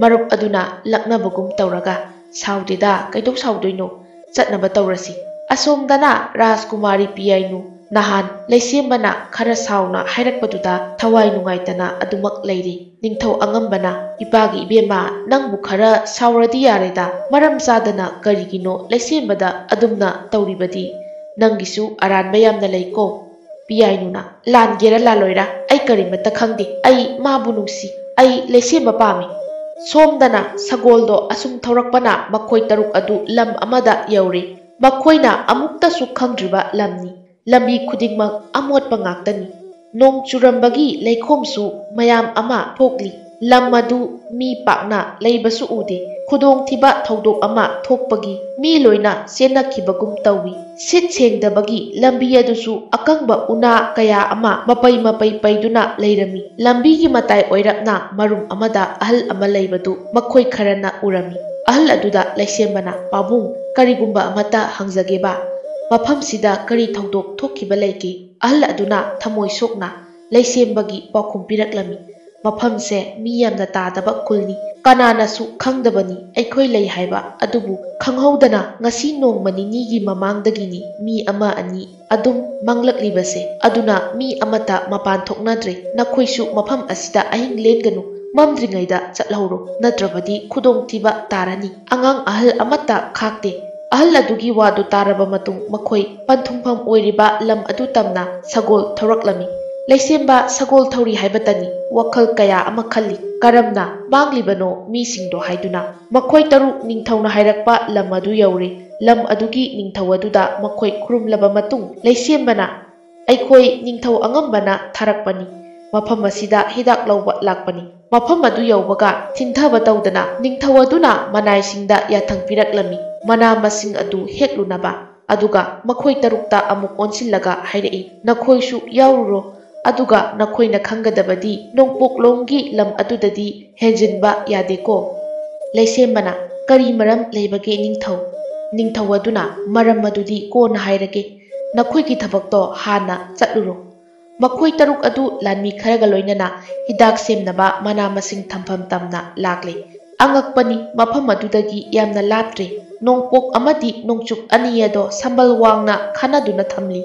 ꯃꯔꯨꯞ ꯑꯗꯨꯅ ꯂꯛꯅꯕꯒꯨꯝ ꯇꯧꯔꯒ ꯁꯥꯎꯗꯦꯗ ꯀꯩꯗꯧ ꯁꯥꯎꯗꯣꯏꯅꯣ ꯆꯠꯅꯕ ꯇꯧꯔꯁꯤ ꯑꯁꯣꯝꯗꯅ ꯔꯥꯖꯀꯨꯃꯥꯔꯤ ꯄꯤꯌꯥꯏꯅꯨ ꯅꯍꯥꯟ ꯂꯩꯁꯦꯝꯕꯅ ꯈꯔ ꯁꯥꯎꯅ ꯍꯥꯏꯔꯛꯄꯗꯨꯗ ꯊꯋꯥꯏ ꯅꯨꯡꯉꯥꯏꯇꯅ ꯑꯗꯨꯃꯛ ꯂꯩꯔꯤ ꯅꯤꯡꯊꯧ ꯑꯉꯝꯕꯅ ꯏꯄꯥꯒꯤ ꯏꯕꯦꯝꯃ ꯅꯪꯕꯨ ꯈꯔ ꯁꯥꯎꯔꯗꯤ ꯌꯥꯔꯦꯗ ꯃꯔꯝ ꯆꯥꯗꯅ ꯀꯔꯤꯒꯤꯅꯣ ꯂꯩꯁꯦꯝꯕꯗ ꯑꯗꯨꯝꯅ ꯇꯧꯔꯤꯕꯗꯤ ꯅꯪꯒꯤꯁꯨ ꯑꯔꯥꯟꯕ ꯌꯥꯝꯅ ꯂꯩꯀꯣ ꯄꯤꯌꯥꯏꯅꯨꯅ ꯂꯥꯟꯒꯦꯔꯥ ꯂꯥꯜꯂꯣꯏꯔꯥ ꯑꯩ ꯀꯔꯤꯃꯠꯇ ꯈꯪꯗꯦ ꯑꯩ ꯃꯥꯕꯨ ꯅꯨꯡꯁꯤ ꯑꯩ ꯂꯩꯁꯦꯝꯕ ꯄꯥꯝꯃꯤ ꯁꯣꯝꯗꯅ ꯁꯒꯣꯜꯗꯣ ꯑꯁꯨꯝ ꯊꯧꯔꯛꯄꯅ ꯃꯈꯣꯏ ꯇꯔꯨꯛ ꯑꯗꯨ ꯂꯝ ꯑꯃꯗ ꯌꯧꯔꯦ ꯃꯈꯣꯏꯅ ꯑꯃꯨꯛꯇꯁꯨ ꯈꯪꯗ꯭ꯔꯤꯕ ꯂꯝꯅꯤ ꯂꯝꯕꯤ ꯈꯨꯗꯤꯡꯃꯛ ꯑꯃꯣꯠꯄ ꯉꯥꯛꯇꯅꯤ ꯅꯣꯡ ꯆꯨꯔꯝꯕꯒꯤ ꯂꯩꯈꯣꯝꯁꯨ ꯃꯌꯥꯝ ꯑꯃ ꯊꯣꯛꯂꯤ ꯂꯝ ꯑꯗꯨ ꯃꯤ ꯄꯥꯛꯅ ꯂꯩꯕꯁꯨ ꯎꯗꯦ ꯈꯨꯗꯣꯡꯊꯤꯕ ꯊꯧꯗꯣꯛ ꯑꯃ ꯊꯣꯛꯄꯒꯤ ꯃꯤ ꯂꯣꯏꯅ ꯆꯦꯟꯅꯈꯤꯕꯒꯨꯝ ꯇꯧꯏ ꯁꯤꯠ ꯁꯦꯡꯗꯕꯒꯤ ꯂꯝꯕꯤ ꯑꯗꯨꯁꯨ ꯑꯀꯪꯕ ꯎꯅꯥ ꯀꯌా ꯑꯃ ꯃꯄꯩ ꯄꯩꯗꯨꯅ ꯂꯩꯔꯝꯃꯤ ꯂꯝꯕꯤꯒꯤ ꯃꯇꯥꯏ ꯑꯣꯏꯔꯞꯅ ꯃꯔꯨꯝ ꯑꯃꯗ ꯑꯍꯜ ꯑꯃ ꯂꯩꯕꯗꯨ ꯃꯈꯣꯏ ꯈꯔꯅ ꯎꯔꯝꯃꯤ ꯑꯍꯜ ꯑꯗꯨꯗ ꯂꯩꯁꯦꯝꯕꯅ ꯄꯥꯕꯨꯡ ꯀꯔꯤꯒꯨꯝꯕ ꯑꯃꯠꯇ ꯍꯪꯖꯒꯦꯕ ꯃꯐꯝꯁꯤꯗ ꯀꯔꯤ ꯊꯧꯗꯣꯛ ꯊꯣꯛꯈꯤꯕ ꯂꯩꯒꯦ ꯑꯍꯜ ꯑꯗꯨꯅ ꯊꯃꯣꯏ ꯁꯣꯛꯅ ꯂꯩꯁꯦꯝꯕꯒꯤ ꯄꯥꯎꯈꯨꯝ ꯄꯤꯔꯛꯂꯝꯃꯤ ꯃꯐꯝꯁꯦ ꯃꯤ ꯌꯥꯝꯅ ꯇꯥꯗꯕ ꯈꯨꯜꯅꯤ ꯀꯅꯥꯅꯁꯨ ꯈꯪꯗꯕꯅꯤ ꯑꯩꯈꯣꯏ ꯂꯩ ꯍꯥꯏꯕ ꯑꯗꯨꯕꯨ ꯈꯪꯍꯧꯗꯅ ꯉꯁꯤ ꯅꯣꯡꯃ ꯅꯤꯅꯤꯒꯤ ꯃꯃꯥꯡꯗꯒꯤꯅꯤ ꯃꯤ ꯑꯃ ꯑꯅꯤ ꯑꯗꯨꯝ ꯃꯪꯂꯛꯂꯤꯕꯁꯦ ꯑꯗꯨꯅ ꯃꯤ ꯑꯃꯠꯇ ꯃꯄꯥꯟ ꯊꯣꯛꯅꯗ꯭ꯔꯦ ꯅꯈꯣꯏꯁꯨ ꯃꯐꯝ ꯑꯁꯤꯗ ꯑꯍꯤꯡ ꯂꯦꯟꯒꯅꯨ ꯃꯝꯗ꯭ꯔꯤꯉꯩꯗ ꯆꯠꯍꯧꯔꯣ ꯅꯠꯇ꯭ꯔꯕꯗꯤ ꯈꯨꯗꯣꯡꯊꯤꯕ ꯇꯥꯔꯅꯤ ꯑꯉꯥꯡ ꯑꯍꯜ ꯑꯃꯠꯇ ꯈꯥꯛꯇꯦ ꯑꯍꯜ ꯑꯗꯨꯒꯤ ꯋꯥꯗꯨ ꯇꯥꯔꯕ ꯃꯇꯨꯡ ꯃꯈꯣꯏ ꯄꯟꯊꯨꯡꯐꯝ ꯑꯣꯏꯔꯤꯕ ꯂꯝ ꯑꯗꯨ ꯇꯝꯅ ꯁꯒꯣꯜ ꯊꯧꯔꯛꯂꯝꯃꯤ ꯂꯩꯁꯦꯝꯕ ꯁꯒꯣꯜ ꯊꯧꯔꯤ ꯍꯥꯏꯕꯇꯅꯤ ꯋꯥꯈꯜ ꯀꯌꯥ ꯑꯃ ꯈꯜꯂꯤ ꯀꯔꯝꯅ ꯃꯥꯡꯂꯤꯕꯅꯣ ꯃꯤꯁꯤꯡꯗꯣ ꯍꯥꯏꯗꯨꯅ ꯃꯈꯣꯏ ꯇꯔꯨꯛ ꯅꯤꯡꯊꯧꯅ ꯍꯥꯏꯔꯛꯄ ꯂꯝ ꯑꯗꯨ ꯌꯧꯔꯦ ꯂꯝ ꯑꯗꯨꯒꯤ ꯅꯤꯡꯊꯧ ꯑꯗꯨꯗ ꯃꯈꯣꯏ ꯈꯨꯔꯨꯝꯂꯕ ꯃꯇꯨꯡ ꯂꯩꯁꯦꯝꯕꯅ ꯑꯩꯈꯣꯏ ꯅꯤꯡꯊꯧ ꯑꯉꯝꯕꯅ ꯊꯥꯔꯛꯄꯅꯤ ꯃꯐꯝ ꯑꯁꯤꯗ ꯍꯤꯗꯥꯛ ꯂꯧꯕ ꯂꯥꯛꯄꯅꯤ ꯃꯐꯝ ꯑꯗꯨ ꯌꯧꯕꯒ ꯊꯤꯟꯊꯕ ꯇꯧꯗꯅ ꯅꯤꯡꯊꯧ ꯑꯗꯨꯅ ꯃꯅꯥꯏꯁꯤꯡꯗ ꯌꯥꯊꯪ ꯄꯤꯔꯛꯂꯝꯃꯤ ꯃꯅꯥ ꯃꯁꯤꯡ ꯑꯗꯨ ꯍꯦꯛꯂꯨꯅꯕ ꯑꯗꯨꯒ ꯃꯈꯣꯏ ꯇꯔꯨꯛꯇ ꯑꯃꯨꯛ ꯑꯣꯟꯁꯤꯜꯂꯒ ꯍꯥꯏꯔꯛꯏ ꯅꯈꯣꯏꯁꯨ ꯌꯥꯎꯔꯨꯔꯣ ꯑꯗꯨꯒ ꯅꯈꯣꯏꯅ ꯈꯪꯒꯗꯕꯗꯤ ꯅꯣꯡꯄꯣꯛꯂꯣꯝꯒꯤ ꯂꯝ ꯑꯗꯨꯗꯗꯤ ꯍꯦꯟꯖꯤꯟꯕ ꯌꯥꯗꯦꯀꯣ꯫ ꯂꯩꯁꯦꯝꯕꯅ ꯀꯔꯤ ꯃꯔꯝ ꯂꯩꯕꯒꯦ ꯅꯤꯡꯊꯧ? ꯅꯤꯡꯊꯧ ꯑꯗꯨꯅ ꯃꯔꯝ ꯑꯗꯨꯗꯤ ꯀꯣꯟꯅ ꯍꯥꯏꯔꯒꯦ, ꯅꯈꯣꯏꯒꯤ ꯊꯕꯛꯇꯣ ꯍꯥꯟꯅ ꯆꯠꯂꯨꯔꯣ꯫ ꯃꯈꯣꯏ ꯇꯔꯨꯛ ꯑꯗꯨ ꯂꯥꯟꯃꯤ ꯈꯔꯒ ꯂꯣꯏꯅꯅ ꯍꯤꯗꯥꯛ ꯁꯦꯝꯅꯕ ꯃꯅꯥ ꯃꯁꯤꯡ ꯊꯝꯐꯝ ꯇꯝꯅ ꯂꯥꯛꯂꯦ꯫ ꯑꯉꯛꯄꯅꯤ, ꯃꯐꯝ ꯑꯗꯨꯗꯒꯤ ꯌꯥꯝꯅ ꯂꯥꯞꯇ꯭ꯔꯦ꯫ ꯅꯣꯡꯄꯣꯛ ꯑꯃꯗꯤ ꯅꯣꯡꯆꯨꯞ ꯑꯅꯤ ꯑꯗꯣ ꯁꯝꯕꯜ ꯋꯥꯡꯅ ꯈꯥꯅꯗꯨꯅ ꯊꯝꯂꯤ꯫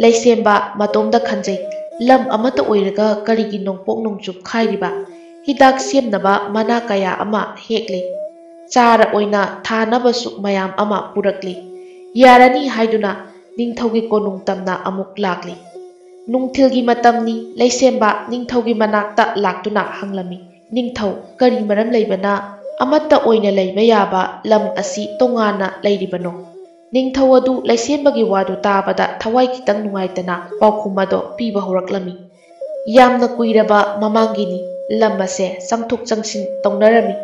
ꯂꯩꯁꯦꯝꯕ ꯃꯇꯣꯝꯗ ꯈꯟꯖꯩ, ꯂꯝ ꯑꯃꯠꯇ ꯑꯣꯏꯔꯒ ꯀꯔꯤꯒꯤ ꯅꯣꯡꯄꯣꯛ ꯅꯣꯡꯆꯨꯞ ꯈꯥꯏꯔꯤꯕ? ꯍꯤꯗꯥꯛ ꯁꯦꯝꯅꯕ ꯃꯅꯥ ꯀꯌꯥ ꯑꯃ ꯍꯦꯛꯂꯦ꯫ ꯆꯥꯔ ꯑꯣꯏꯅ ꯊꯥꯅꯕꯁꯨ ꯃꯌꯥꯝ ꯑꯃ ꯄꯨꯔꯛꯂꯤ꯫ ꯌꯥꯔꯅꯤ ꯍꯥꯏꯗꯨꯅ ꯅꯤꯡꯊꯧꯒꯤ ꯀꯣꯅꯨꯡ ꯇꯝꯅ ꯑꯃꯨꯛ ꯂꯥꯛꯂꯤ꯫ ꯅꯨꯡꯊꯤꯜꯒꯤ ꯃꯇꯝꯅꯤ꯫ ꯂꯩꯁꯦꯝꯕ ꯅꯤꯡꯊꯧꯒꯤ ꯃꯅꯥꯛꯇ ꯂꯥꯛꯇꯨꯅ ꯍꯪꯂꯝꯃꯤ, ꯅꯤꯡꯊꯧ, ꯀꯔꯤ ꯃꯔꯝ ꯂꯩꯕꯅ ꯑꯃꯠꯇ ꯑꯣꯏꯅ ꯂꯩꯕ ꯌꯥꯕ ꯂꯝ ꯑꯁꯤ ꯇꯣꯉꯥꯟꯅ ꯂꯩꯔꯤꯕꯅꯣ? ꯅꯤꯡꯊꯧ ꯑꯗꯨ ꯂꯩꯁꯦꯝꯕꯒꯤ ꯋꯥꯗꯨ ꯇꯥꯕꯗ ꯊꯋꯥꯏ ꯈꯤꯇꯪ ꯅꯨꯡꯉꯥꯏꯇꯅ ꯄꯥꯎꯈꯨꯝ ꯑꯗꯣ ꯄꯤꯕ ꯍꯧꯔꯛꯂꯝꯃꯤ꯫ ꯌꯥꯝꯅ ꯀꯨꯏꯔꯕ ꯃꯃꯥꯡꯒꯤꯅꯤ꯫ ꯂꯝ ꯑꯁꯦ ꯆꯪꯊꯣꯛ ꯆꯪꯁꯤꯟ ꯇꯧꯅꯔꯝꯃꯤ꯫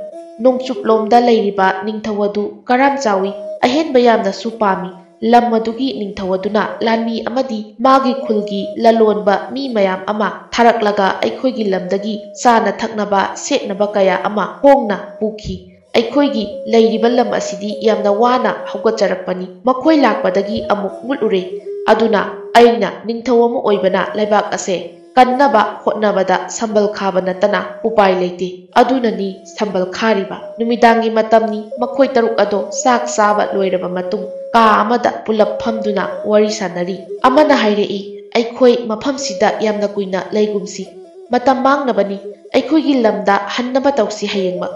ꯅꯣꯡꯆꯨꯞꯂꯣꯝꯗ ꯂꯩꯔꯤꯕ ꯅꯤꯡꯊꯧ ꯑꯗꯨ ꯀꯔꯥꯝ ꯆꯥꯎꯏ, ꯑꯍꯦꯟꯕ ꯌꯥꯝꯅꯁꯨ ꯄꯥꯝꯃꯤ꯫ ꯂꯝ ꯑꯗꯨꯒꯤ ꯅꯤꯡꯊꯧ ꯑꯗꯨꯅ ꯂꯥꯟꯃꯤ ꯑꯃꯗꯤ ꯃꯥꯒꯤ ꯈꯨꯜꯒꯤ ꯂꯂꯣꯟꯕ ꯃꯤ ꯃꯌꯥꯝ ꯑꯃ ꯊꯥꯔꯛꯂꯒ ꯑꯩꯈꯣꯏꯒꯤ ꯂꯝꯗꯒꯤ ꯆꯥꯅ ꯊꯛꯅꯕ ꯁꯦꯠꯅꯕ ꯀꯌా ꯑꯃ ꯍꯣꯡꯅ ꯄꯨꯈꯤ꯫ ꯑꯩꯈꯣꯏꯒꯤ ꯂꯩꯔꯤꯕ ꯂꯝ ꯑꯁꯤꯗꯤ ꯌꯥꯝꯅ ꯋꯥꯅ ꯍꯧꯒꯠꯆꯔꯛꯄꯅꯤ꯫ ꯃꯈꯣꯏ ꯂꯥꯛꯄꯗꯒꯤ ꯑꯃꯨꯛ ꯃꯨꯠꯂꯨꯔꯦ꯫ ꯑꯗꯨꯅ ꯑꯩꯅ ꯅꯤꯡꯊꯧ ꯑꯃ ꯑꯣꯏꯕꯅ ꯂꯩꯕꯥꯛ ꯑꯁꯦ ꯀꯟꯅꯕ ꯍꯣꯠꯅꯕꯗ ꯁꯝꯕꯜ ꯈꯥꯕ ꯅꯠꯇꯅ ꯎꯄꯥꯏ ꯂꯩꯇꯦ꯫ ꯑꯗꯨꯅꯅꯤ ꯁꯝꯕꯜ ꯈꯥꯔꯤꯕ꯫ ꯅꯨꯃꯤꯗꯥꯡꯒꯤ ꯃꯇꯝꯅꯤ꯫ ꯃꯈꯣꯏ ꯇꯔꯨꯛ ꯑꯗꯣ ꯆꯥꯛ ꯆꯥꯕ ꯂꯣꯏꯔꯕ ꯃꯇꯨꯡ ꯀꯥ ꯑꯃꯗ ꯄꯨꯂꯞ ꯐꯝꯗꯨꯅ ꯋꯥꯔꯤ ꯁꯥꯟꯅꯔꯤ꯫ ꯑꯃꯅ ꯍꯥꯏꯔꯛꯏ, ꯑꯩꯈꯣꯏ ꯃꯐꯝꯁꯤꯗ ꯌꯥꯝꯅ ꯀꯨꯏꯅ ꯂꯩꯒꯨꯝꯁꯤ, ꯃꯇꯝ ꯃꯥꯡꯅꯕꯅꯤ꯫ ꯑꯩꯈꯣꯏꯒꯤ ꯂꯝꯗ ꯍꯟꯅꯕ ꯇꯧꯁꯤ ꯍꯌꯦꯡꯃꯛ꯫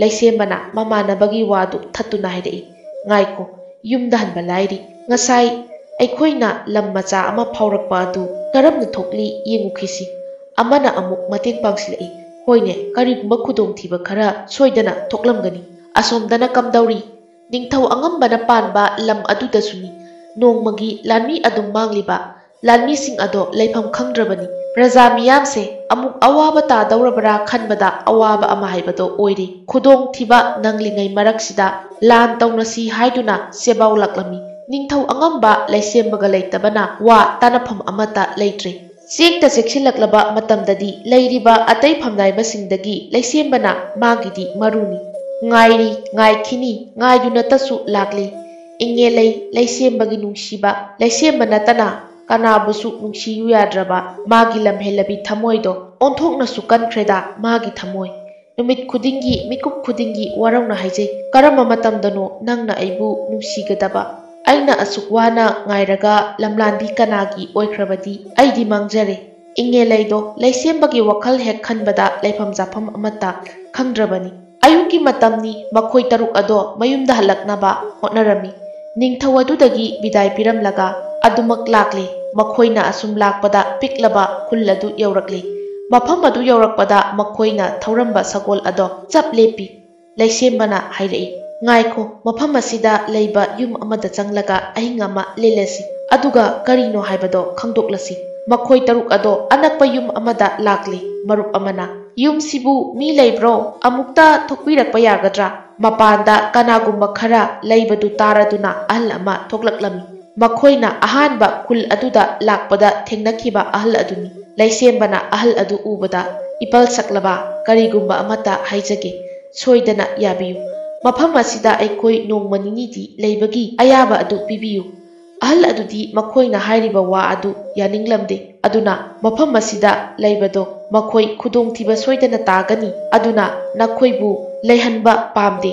ꯂꯩꯁꯦꯝꯕꯅ ꯃꯃꯥꯟꯅꯕꯒꯤ ꯋꯥꯗꯨ ꯊꯠꯇꯨꯅ ꯍꯥꯏꯔꯛꯏ, ꯉꯥꯏꯈꯣ, ꯌꯨꯝꯗ ꯍꯟꯕ ꯂꯥꯏꯔꯤ꯫ ꯉꯁꯥꯏ ꯑꯩꯈꯣꯏꯅ ꯂꯝ ꯃꯆꯥ ꯑꯃ ꯐꯥꯎꯔꯛꯄ ꯑꯗꯨ ꯀꯔꯝꯅ ꯊꯣꯛꯂꯤ ꯌꯦꯡꯉꯨꯈꯤꯁꯤ꯫ ꯑꯃꯅ ꯑꯃꯨꯛ ꯃꯇꯦꯡ ꯄꯥꯡꯁꯤꯜꯂꯛꯏ, ꯍꯣꯏꯅꯦ, ꯀꯔꯤꯒꯨꯝꯕ ꯈꯨꯗꯣꯡꯊꯤꯕ ꯈꯔ ꯁꯣꯏꯗꯅ ꯊꯣꯛꯂꯝꯒꯅꯤ꯫ ꯑꯁꯣꯝꯗꯅ ꯀꯝꯗꯧꯔꯤ? ꯅꯤꯡꯊꯧ ꯑꯉꯝꯕꯅ ꯄꯥꯟꯕ ꯂꯝ ꯑꯗꯨꯗꯁꯨꯅꯤ ꯅꯣꯡꯃꯒꯤ ꯂꯥꯟꯃꯤ ꯑꯗꯨꯝ ꯃꯥꯡꯂꯤꯕ꯫ ꯂꯥꯟꯃꯤꯁꯤꯡ ꯑꯗꯣ ꯂꯩꯐꯝ ꯈꯪꯗ꯭ꯔꯕꯅꯤ꯫ प्रजा मियामसे अमुक अवाबा तादौरबरा खनबदा अवाबा अमा हाइबदो ओइरि। खुदोंथिबा नंलिङै मरक्सिदा लान तौनसी हाइदुना सेबाउ लाक्लमी। निंथौ अंगम्बा लैसेम्बगा लैतबना वा तानफम अमता लैत्रे। चेक्ता चेक्सिलक्लबा मतमददी लैरिबा अतै फमनाइबसिंगदगी लैसेम्बना मागिदी मरुनी। ꯉꯥꯏꯔꯤ ꯉꯥꯏꯈꯤꯅꯤ ꯉꯥꯏꯗꯨꯅꯇꯁꯨ ꯂꯥꯛꯂꯤ ꯏꯪꯉꯦꯂꯩ ꯂꯩꯁꯦꯝꯕꯒꯤ ꯅꯨꯡꯁꯤꯕ ꯂꯩꯁꯦꯝꯕ ꯅꯠꯇꯅ ꯀꯅꯥꯕꯨꯁꯨ ꯅꯨꯡꯁꯤꯌꯨ ꯌꯥꯗ꯭ꯔꯕ ꯃꯥꯒꯤ ꯂꯝꯍꯦꯜꯂꯕꯤ ꯊꯃꯣꯏꯗꯣ ꯑꯣꯟꯊꯣꯛꯅꯁꯨ ꯀꯟꯈ꯭ꯔꯦꯗ ꯃꯥꯒꯤ ꯊꯃꯣꯏ ꯅꯨꯃꯤꯠ ꯈꯨꯗꯤꯡꯒꯤ ꯃꯤꯀꯨꯞ ꯈꯨꯗꯤꯡꯒꯤ ꯋꯥꯔꯧꯅ ꯍꯥꯏꯖꯩ ꯀꯔꯝꯕ ꯃꯇꯝꯗꯅꯣ ꯅꯪꯅ ꯑꯩꯕꯨ ꯅꯨꯡꯁꯤꯒꯗꯕ ꯑꯩꯅ ꯑꯁꯨꯛ ꯋꯥꯅ ꯉꯥꯏꯔꯒ ꯂꯝꯂꯥꯟꯕꯤ ꯀꯅꯥꯒꯤ ꯑꯣꯏꯈ꯭ꯔꯕꯗꯤ ꯑꯩꯗꯤ ꯃꯥꯡꯖꯔꯦ ꯏꯪꯉꯦꯂꯩꯗꯣ ꯂꯩꯁꯦꯝꯕꯒꯤ ꯋꯥꯈꯜ ꯍꯦꯛ ꯈꯟꯕꯗ ꯂꯩꯐꯝ ꯆꯥꯐꯝ ꯑꯃꯠꯇ ꯈꯪꯗ꯭ꯔꯕꯅꯤ ꯑꯌꯨꯛꯀꯤ ꯃꯇꯝꯅꯤ ꯃꯈꯣꯏ ꯇꯔꯨꯛ ꯑꯗꯣ ꯃꯌꯨꯝꯗ ꯍꯜꯂꯛꯅꯕ ꯍꯣꯠꯅꯔꯝꯃꯤ ꯅꯤꯡꯊꯧ ꯑꯗꯨꯗꯒꯤ ꯕꯤꯗꯥꯏ ꯄꯤꯔꯝꯂꯒ ꯑꯗꯨꯃꯛ ꯂꯥꯛꯂꯦ ꯃꯈꯣꯏꯅ ꯑꯁꯨꯝ ꯂꯥꯛꯄꯗ ꯄꯤꯛꯂꯕ ꯈꯨꯜ ꯑꯗꯨ ꯌꯧꯔꯛꯂꯦ ꯃꯐꯝ ꯑꯗꯨ ꯌꯧꯔꯛꯄꯗ ꯃꯈꯣꯏꯅ ꯊꯧꯔꯝꯕ ꯁꯒꯣꯜ ꯑꯗꯣ ꯆꯞ ꯂꯦꯞꯄꯤ ꯂꯩꯁꯦꯝꯕꯅ ꯍꯥꯏꯔꯛꯏ ꯉꯥꯏꯈꯣ ꯃꯐꯝ ꯑꯁꯤꯗ ꯂꯩꯕ ꯌꯨꯝ ꯑꯃꯗ ꯆꯪꯂꯒ ꯑꯍꯤꯡ ꯑꯃ ꯂꯦꯜꯂꯁꯤ ꯑꯗꯨꯒ ꯀꯔꯤꯅꯣ ꯍꯥꯏꯕꯗꯣ ꯈꯪꯗꯣꯛꯂꯁꯤ ꯃꯈꯣꯏ ꯇꯔꯨꯛ ꯑꯗꯣ ꯑꯅꯛꯄ ꯌꯨꯝ ꯑꯃꯗ ꯂꯥꯛꯂꯦ ꯃꯔꯨꯞ ꯑꯃꯅ ꯌꯨꯝꯁꯤꯕꯨ ꯃꯤ ꯂꯩꯕ꯭ꯔꯣ ꯑꯃꯨꯛꯇ ꯊꯣꯛꯄꯤꯔꯛꯄ ꯌꯥꯒꯗ꯭ꯔꯥ ꯃꯄꯥꯟꯗ ꯀꯅꯥꯒꯨꯝꯕ ꯈꯔ ꯂꯩꯕꯗꯨ ꯇꯥꯔꯗꯨꯅ ꯑꯍꯜ ꯑꯃ ꯊꯣꯛꯂꯛꯂꯝꯃꯤ ꯃꯈꯣꯏꯅ ꯑꯍꯥꯟꯕ ꯈꯨꯜ ꯑꯗꯨꯗ ꯂꯥꯛꯄꯗ ꯊꯦꯡꯅꯈꯤꯕ ꯑꯍꯜ ꯑꯗꯨꯅꯤ ꯂꯩꯁꯦꯝꯕꯅ ꯑꯍꯜ ꯑꯗꯨ ꯎꯕꯗ ꯏꯄꯜ ꯁꯛꯂꯕ ꯀꯔꯤꯒꯨꯝꯕ ꯑꯃꯠꯇ ꯍꯥꯏꯖꯒꯦ ꯁꯣꯏꯗꯅ ꯌꯥꯕꯤꯌꯨ ꯃꯐꯝ ꯑꯁꯤꯗ ꯑꯩꯈꯣꯏ ꯅꯣꯡꯃ ꯅꯤꯅꯤꯗꯤ ꯂꯩꯕꯒꯤ ꯑꯌꯥꯕ ꯑꯗꯨ ꯄꯤꯕꯤꯌꯨ ꯑꯍꯜ ꯑꯗꯨꯗꯤ ꯃꯈꯣꯏꯅ ꯍꯥꯏꯔꯤꯕ ꯋꯥ ꯑꯗꯨ ꯌꯥꯅꯤꯡꯂꯝꯗꯦ ꯑꯗꯨꯅ ꯃꯐꯝ ꯑꯁꯤꯗ ꯂꯩꯕꯗꯣ ꯃꯈꯣꯏ ꯈꯨꯗꯣꯡꯊꯤꯕ ꯁꯣꯏꯗꯅ ꯇꯥꯒꯅꯤ ꯑꯗꯨꯅ ꯅꯈꯣꯏꯕꯨ ꯂꯩꯍꯟꯕ ꯄꯥꯝꯗꯦ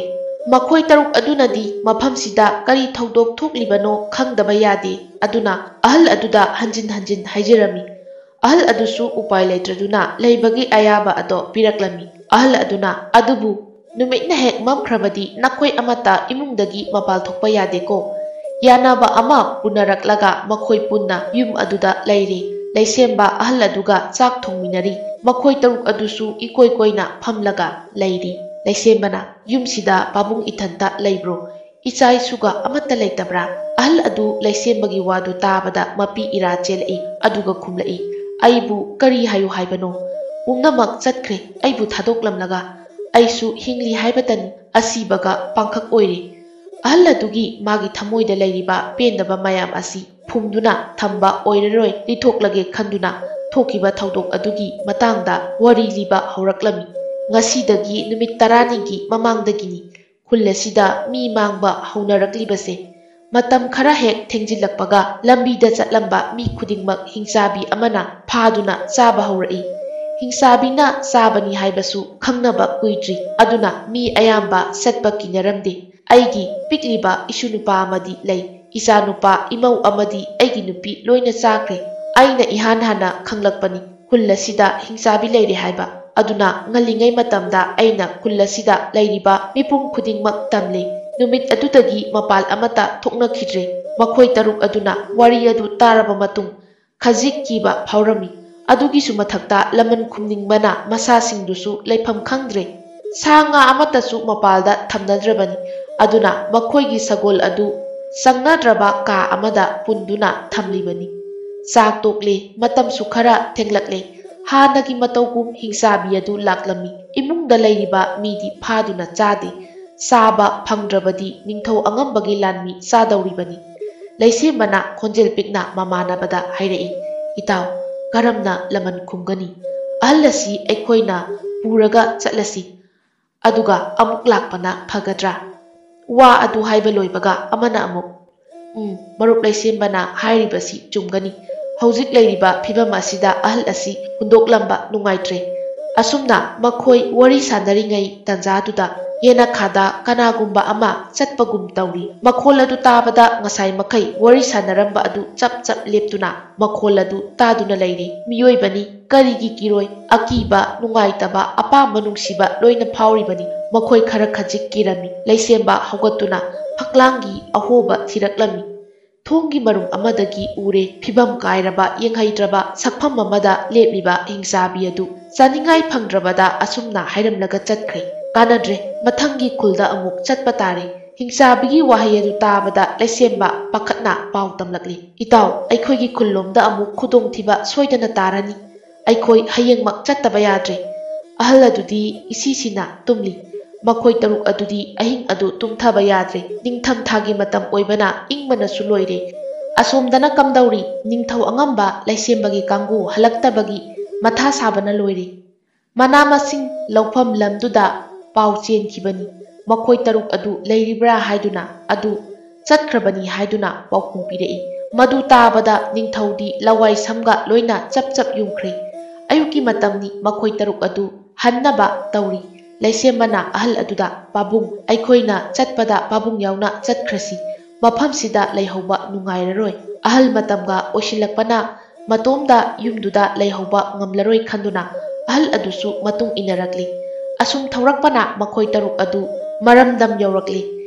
ꯃꯈꯣꯏ ꯇꯔꯨꯛ ꯑꯗꯨꯅꯗꯤ ꯃꯐꯝꯁꯤꯗ ꯀꯔꯤ ꯊꯧꯗꯣꯛ ꯊꯣꯛꯂꯤꯕꯅꯣ ꯈꯪꯗꯕ ꯌꯥꯗꯦ ꯑꯗꯨꯅ ꯑꯍꯜ ꯑꯗꯨꯗ ꯍꯟꯖꯤꯟ ꯍꯟꯖꯤन ꯍꯥꯏꯖꯔꯝꯃꯤ ꯑꯍꯜ ꯑꯗꯨꯁꯨ ꯎꯄꯥꯏ ꯂꯩꯇ꯭ꯔꯗꯨꯅ ꯂꯩꯕꯒꯤ ꯑꯌꯥꯕ ꯑꯗꯣ ꯄꯤꯔꯛꯂꯝꯃꯤ ꯑꯍꯜ ꯑꯗꯨꯅ ꯑꯗꯨꯕꯨ ꯅꯨꯃꯤꯠꯅ ꯍꯦꯛ ꯃꯝꯈ꯭ꯔꯕꯗꯤ ꯅꯈꯣꯏ ꯑꯃꯠꯇ ꯏꯃꯨꯡꯗꯒꯤ ꯃꯄꯥꯜ ꯊꯣꯛꯄ ꯌꯥꯗꯦꯀꯣ ꯌꯥꯅꯕ ꯑꯃ ꯄꯨꯅꯔꯛꯂꯒ ꯃꯈꯣꯏ ꯄꯨꯟꯅ ꯌꯨꯝ ꯑꯗꯨꯗ ꯂꯩꯔꯦ ꯂꯩꯁꯦꯝꯕ ꯑꯍꯜ ꯑꯗꯨꯒ ꯆꯥꯛ ꯊꯣꯡꯃꯤꯟꯅꯔꯤ ꯃꯈꯣꯏ ꯇꯔꯨꯛ ꯑꯗꯨꯁꯨ ꯏꯀꯣꯏ ꯀꯣꯏꯅ ꯐꯝꯂꯒ ꯂꯩꯔꯤ ꯂꯩꯁꯦꯝꯕꯅ ꯌꯨꯝꯁꯤꯗ ꯄꯥꯕꯨꯡ ꯏꯊꯟꯇ ꯂꯩꯕ꯭ꯔꯣ ꯏꯆꯥ ꯏꯁꯨꯒ ꯑꯃꯠꯇ ꯂꯩꯇꯕ꯭ꯔꯥ ꯑꯍꯜ ꯑꯗꯨ ꯂꯩꯁꯦꯝꯕꯒꯤ ꯋꯥꯗꯨ ꯇꯥꯕꯗ ꯃꯄꯤ ꯏꯔꯥ ꯆꯦꯜꯂꯛꯏ ꯑꯗꯨꯒ ꯈꯨꯝꯂꯛꯏ ꯑꯩꯕꯨ ꯀꯔꯤ ꯍꯥꯏꯌꯨ ꯍꯥꯏꯕꯅꯣ ꯄꯨꯝꯅꯃꯛ ꯆꯠꯈ꯭ꯔꯦ ꯑꯩꯕꯨ ꯊꯥꯗꯣꯛꯂꯝꯂꯒ ꯑꯩꯁꯨ ꯍꯤꯡꯂꯤ ꯍꯥꯏꯕꯇꯅꯤ ꯑꯁꯤꯕꯒ ꯄꯥꯡꯈꯛ ꯑꯣꯏꯔꯦ ꯑꯍꯜ ꯑꯗꯨꯒꯤ ꯃꯥꯒꯤ ꯊꯃꯣꯏꯗ ꯂꯩꯔꯤꯕ ꯄꯦꯟꯗꯕ ꯃꯌꯥꯝ ꯑꯁꯤ ꯐꯨꯝꯗꯨꯅ ꯊꯝꯕ ꯑꯣꯏꯔꯔꯣꯏ ꯂꯤꯊꯣꯛꯂꯒꯦ ꯈꯟꯗꯨꯅ ꯊꯣꯛꯈꯤꯕ ꯊꯧꯗꯣꯛ ꯑꯗꯨꯒꯤ ꯃꯇꯥꯡꯗ ꯋꯥꯔꯤ ꯂꯤꯕ ꯍꯧꯔꯛꯂꯝꯃꯤ꯫ ꯉꯁꯤꯗꯒꯤ ꯅꯨꯃꯤꯠ 10ꯅꯤꯒꯤ ꯃꯃꯥꯡꯗꯒꯤꯅꯤ ꯈꯨꯜ ꯑꯁꯤꯗ ꯃꯤ ꯃꯥꯡꯕ ꯍꯧꯅꯔꯛꯂꯤꯕꯁꯦ꯫ ꯃꯇꯝ ꯈꯔ ꯍꯦꯛ ꯊꯦꯡꯖꯤꯜꯂꯛꯄꯒ ꯂꯝꯕꯤꯗ ꯆꯠꯂꯝꯕ ꯃꯤ ꯈꯨꯗꯤꯡꯃꯛ ꯍꯤꯡꯆꯥꯕꯤ ꯑꯃꯅ ꯐꯥꯗꯨꯅ ꯆꯥꯕ ꯍꯧꯔꯛꯏ꯫ ꯍꯤꯡꯆꯥꯕꯤꯅ ꯆꯥꯕꯅꯤ ꯍꯥꯏꯕꯁꯨ ꯈꯪꯅꯕ ꯀꯨꯏꯗ꯭ꯔꯤ, ꯑꯗꯨꯅ ꯃꯤ ꯑꯌꯥꯝꯕ ꯆꯠꯄ ꯀꯤꯅꯔꯝꯗꯦ꯫ ꯑꯩꯒꯤ ꯄꯤꯛꯂꯤꯕ ꯏꯁꯨꯅꯨꯄꯥ ꯑꯃꯗꯤ ꯂꯩ, ꯏꯆꯥꯅꯨꯄꯥ, ꯏꯃꯧ ꯑꯃꯗꯤ ꯑꯩꯒꯤ ꯅꯨꯄꯤ ꯂꯣꯏꯅ ꯆꯥꯈ꯭ꯔꯦ꯫ ꯑꯩꯅ ꯏꯍꯥꯟ ꯍꯥꯟꯅ ꯈꯪꯂꯛꯄꯅꯤ ꯈꯨꯜ ꯑꯁꯤꯗ ꯍꯤꯡꯆꯥꯕꯤ ꯂꯩꯔꯦ ꯍꯥꯏꯕ꯫ ꯑꯗꯨꯅ ꯉꯜꯂꯤꯉꯩ ꯃꯇꯝꯗ ꯑꯩꯅ ꯈꯨꯜ ꯑꯁꯤꯗ ꯂꯩꯔꯤꯕ ꯃꯤꯄꯨꯝ ꯈꯨꯗꯤꯡꯃꯛ ꯇꯝꯂꯦ꯫ ꯅꯨꯃꯤꯠ ꯑꯗꯨꯗꯒꯤ ꯃꯄꯥꯜ ꯑꯃꯠꯇ ꯊꯣꯛꯅꯈꯤꯗ꯭ꯔꯦ꯫ ꯃꯈꯣꯏ 6 ꯑꯗꯨꯅ ꯋꯥꯔꯤ ꯑꯗꯨ ꯇꯥꯔꯕ ꯃꯇꯨꯡ ꯈꯖꯤꯛ ꯀꯤꯕ ꯐꯥꯎꯔꯝꯃꯤ꯫ ꯑꯗꯨꯒꯤꯁꯨ ꯃꯊꯛꯇ ꯂꯃꯟ ꯈꯨꯝꯅꯤꯡꯕꯅ ꯃꯁꯥꯁꯤꯡꯗꯨꯁꯨ ꯂꯩꯐꯝ ꯈꯪꯗ꯭ꯔꯦ꯫ ꯁꯥ ꯉꯥ ꯑꯃꯠꯇꯁꯨ ꯃꯄꯥꯜꯗ ꯊꯝꯅꯗ꯭ꯔꯕꯅꯤ꯫ ꯑꯗꯨꯅ ꯃꯈꯣꯏꯒꯤ ꯁꯒꯣꯜ ꯑꯗꯨ ꯆꯪꯅꯗ꯭ꯔꯕ ꯀꯥ ꯑꯃꯗ ꯄꯨꯟꯗꯨꯅ ꯊꯝꯂꯤꯕꯅꯤ꯫ ꯆꯥꯛ ꯇꯣꯛꯂꯦ, ꯃꯇꯝꯁꯨ ꯈꯔ ꯊꯦꯡꯂꯛꯂꯦ꯫ ꯍꯥꯟꯅꯒꯤ ꯃꯇꯧꯒꯨꯝ ꯍꯤꯡꯆꯥꯕꯤ ꯑꯗꯨ ꯂꯥꯛꯂꯝꯃꯤ꯫ ꯏꯃꯨꯡꯗ ꯂꯩꯔꯤꯕ ꯃꯤꯗꯤ ꯐꯥꯗꯨꯅ ꯆꯥꯗꯦ꯫ ꯆꯥꯕ ꯐꯪꯗ꯭ꯔꯕꯗꯤ ꯅꯤꯡꯊꯧ ꯑꯉꯝꯕꯒꯤ ꯂꯥꯟꯃꯤ ꯆꯥꯗꯧꯔꯤꯕꯅꯤ꯫ ꯂꯩꯁꯦꯝꯕꯅ ꯈꯣꯟꯖꯦꯜ ꯄꯤꯛꯅ ꯃꯃꯥꯟꯅꯕꯗ ꯍꯥꯏꯔꯛꯏ, "ꯏꯇꯥꯎ, ꯀꯔꯝꯅ ꯂꯃꯟ ꯈꯨꯝꯒꯅꯤ? ꯑꯍꯜ ꯑꯁꯤ ꯑꯩꯈꯣꯏꯅ ꯄꯨꯔꯒ ꯆꯠꯂꯁꯤ, ꯑꯗꯨꯒ ꯑꯃꯨꯛ ꯂꯥꯛꯄꯅ ꯐꯒꯗ꯭ꯔꯥ?" ꯋꯥ ꯑꯗꯨ ꯍꯥꯏꯕ ꯂꯣꯏꯕꯒ ꯑꯃꯅ ꯑꯃꯨꯛ, ꯃꯔꯨꯞ ꯂꯩꯁꯦꯝꯕꯅ ꯍꯥꯏꯔꯤꯕꯁꯤ ꯆꯨꯝꯒꯅꯤ꯫ ꯍꯧꯖꯤꯛ ꯂꯩꯔꯤꯕ ꯐꯤꯚꯝ ꯑꯁꯤꯗ ꯑꯍꯜ ꯑꯁꯤ ꯍꯨꯟꯗꯣꯛꯂꯝꯕ ꯅꯨꯡꯉꯥꯏꯇ꯭ꯔꯦ꯫ ꯑꯁꯨꯝꯅ ꯃꯈꯣꯏ ꯋꯥꯔꯤ ꯁꯥꯅꯔꯤꯉꯩ ꯇꯥꯟꯖꯥꯗꯨꯗ ꯌꯦꯅꯈꯥꯗ ꯀꯅꯥꯒꯨꯝꯕ ꯑꯃ ꯆꯠꯄꯒꯨꯝ ꯇꯧꯔꯤ꯫ ꯃꯈꯣꯜ ꯑꯗꯨ ꯇꯥꯕꯗ ꯉꯁꯥꯏ ꯃꯈꯩ ꯋꯥꯔꯤ ꯁꯥꯅꯔꯝꯕ ꯑꯗꯨ ꯆꯞ ꯆꯞ ꯂꯦꯞꯇꯨꯅ ꯃꯈꯣꯜ ꯑꯗꯨ ꯇꯥꯗꯨꯅ ꯂꯩꯔꯦ꯫ ꯃꯤꯑꯣꯏꯕꯅꯤ, ꯀꯔꯤꯒꯤ ꯀꯤꯔꯣꯏ? ꯑꯀꯤꯕ, ꯅꯨꯡꯉꯥꯏꯇꯕ, ꯑꯄꯥꯝꯕ, ꯅꯨꯡꯁꯤꯕ ꯂꯣꯏꯅ ꯐꯥꯎꯔꯤꯕꯅꯤ꯫ ꯃꯈꯣꯏ ꯈꯔ ꯈꯖꯤꯛ ꯀꯤꯔꯝꯃꯤ꯫ ꯂꯩꯁꯦꯝꯕ ꯍꯧꯒꯠꯇꯨꯅ ꯐꯛꯂꯥꯡꯒꯤ ꯑꯍꯣꯕ ꯊꯤꯔꯛꯂꯝꯃꯤ꯫ ꯊꯣꯡꯒꯤ ꯃꯔꯨꯝ ꯑꯃꯗꯒꯤ ꯎꯔꯦ ꯐꯤꯚꯝ ꯀꯥꯏꯔꯕ, ꯌꯦꯡꯍꯩꯗ꯭ꯔꯕ ꯁꯛꯐꯝ ꯑꯃꯗ ꯂꯦꯞꯂꯤꯕ ꯍꯤꯡꯆꯥꯕꯤ ꯑꯗꯨ꯫ ꯆꯥꯅꯤꯡꯉꯥꯏ ꯐꯪꯗ꯭ꯔꯕꯗ ꯑꯁꯨꯝꯅ ꯍꯥꯏꯔꯝꯂꯒ ꯆꯠꯈ꯭ꯔꯦ꯫ ꯀꯥꯟꯅꯗ꯭ꯔꯦ, ꯃꯊꯪꯒꯤ ꯈꯨꯜꯗ ꯑꯃꯨꯛ ꯆꯠꯄ ꯇꯥꯔꯦ꯫ ꯍꯤꯡꯆꯥꯕꯤꯒꯤ ꯋꯥꯍꯩ ꯑꯗꯨ ꯇꯥꯕꯗ ꯂꯩꯁꯦꯝꯕ ꯄꯥꯈꯠꯅ ꯄꯥꯎ ꯇꯝꯂꯛꯂꯤ꯫ "ꯏꯇꯥꯎ, ꯑꯩꯈꯣꯏꯒꯤ ꯈꯨꯜꯂꯣꯝꯗ ꯑꯃꯨꯛ ꯈꯨꯗꯣꯡꯊꯤꯕ ꯁꯣꯏꯗꯅ ꯇꯥꯔꯅꯤ꯫ ꯑꯩꯈꯣꯏ ꯍꯌꯦꯡꯃꯛ ꯆꯠꯇꯕ ꯌꯥꯗ꯭ꯔꯦ꯫ ꯑꯍꯜ ꯑꯗꯨꯗꯤ ꯏꯁꯤꯁꯤꯅ ꯇꯨꯝꯂꯤ꯫ ꯃꯈꯣꯏ 6 ꯑꯗꯨꯗꯤ ꯑꯍꯤꯡ ꯑꯗꯨ ꯇꯨꯝꯊꯕ ꯌꯥꯗ꯭ꯔꯦ꯫ ꯅꯤꯡꯊꯝ ꯊꯥꯒꯤ ꯃꯇꯝ ꯑꯣꯏꯕꯅ ꯏꯪꯕꯅꯁꯨ ꯂꯣꯏꯔꯦ꯫ ꯑꯁꯣꯝꯗꯅ ꯀꯝꯗꯧꯔꯤ? ꯅꯤꯡꯊꯧ ꯑꯉꯝꯕ ꯂꯩꯁꯦꯝꯕꯒꯤ ꯀꯥꯡꯕꯨ ꯍꯜꯂꯛꯇꯕꯒꯤ ꯃꯊꯥ ꯁꯥꯕꯅ ꯂꯣꯏꯔꯦ꯫ ꯃꯅꯥ ꯃꯁꯤꯡ ꯂꯧꯐꯝ ꯂꯝꯗꯨꯗ ꯄꯥꯎ ꯆꯦꯟꯈꯤꯕꯅꯤ꯫ ꯃꯈꯣꯏ 6 ꯑꯗꯨ ꯂꯩꯔꯤꯕ꯭ꯔꯥ ꯍꯥꯏꯗꯨꯅ, ꯑꯗꯨ ꯆꯠꯈ꯭ꯔꯕꯅꯤ ꯍꯥꯏꯗꯨꯅ ꯄꯥꯎꯈꯨꯝ ꯄꯤꯔꯛꯏ꯫ ꯃꯗꯨ ꯇꯥꯕꯗ ꯅꯤꯡꯊꯧꯗꯤ ꯂꯋꯥꯏ ꯁꯝꯒ ꯂꯣꯏꯅ ꯆꯞ ꯆꯞ ꯌꯨꯡꯈ꯭ꯔꯦ꯫ ꯑꯌꯨꯛꯀꯤ ꯃꯇꯝꯅꯤ꯫ ꯃꯈꯣꯏ 6 ꯑꯗꯨ ꯍꯟꯅꯕ ꯇꯧꯔꯤ꯫ ꯂꯩꯁꯦꯝꯕꯅ ꯑꯍꯜ ꯑꯗꯨꯗ, "ꯄꯥꯕꯨꯡ, ꯑꯩꯈꯣꯏꯅ ꯆꯠꯄꯗ ꯄꯥꯕꯨꯡ ꯌꯥꯎꯅ ꯆꯠꯈ꯭ꯔꯁꯤ꯫ ꯃꯐꯝꯁꯤꯗ ꯂꯩꯍꯧꯕ ꯅꯨꯡꯉꯥꯏꯔꯔꯣꯏ꯫ ꯑꯍꯜ ꯃꯇꯝꯒ ꯑꯣꯏꯁꯤꯜꯂꯛꯄꯅ ꯃꯇꯣꯝꯗ ꯌꯨꯝꯗꯨꯗ ꯂꯩꯍꯧꯕ ꯉꯝꯂꯔꯣꯏ" ꯈꯟꯗꯨꯅ ꯑꯍꯜ ꯑꯗꯨꯁꯨ ꯃꯇꯨꯡ ꯏꯟꯅꯔꯛꯂꯤ꯫ ꯑꯁꯨꯝ ꯊꯧꯔꯛꯄꯅ ꯃꯈꯣꯏ 6 ꯑꯗꯨ ꯃꯔꯝꯗꯝ ꯌꯧꯔꯛꯂꯤ꯫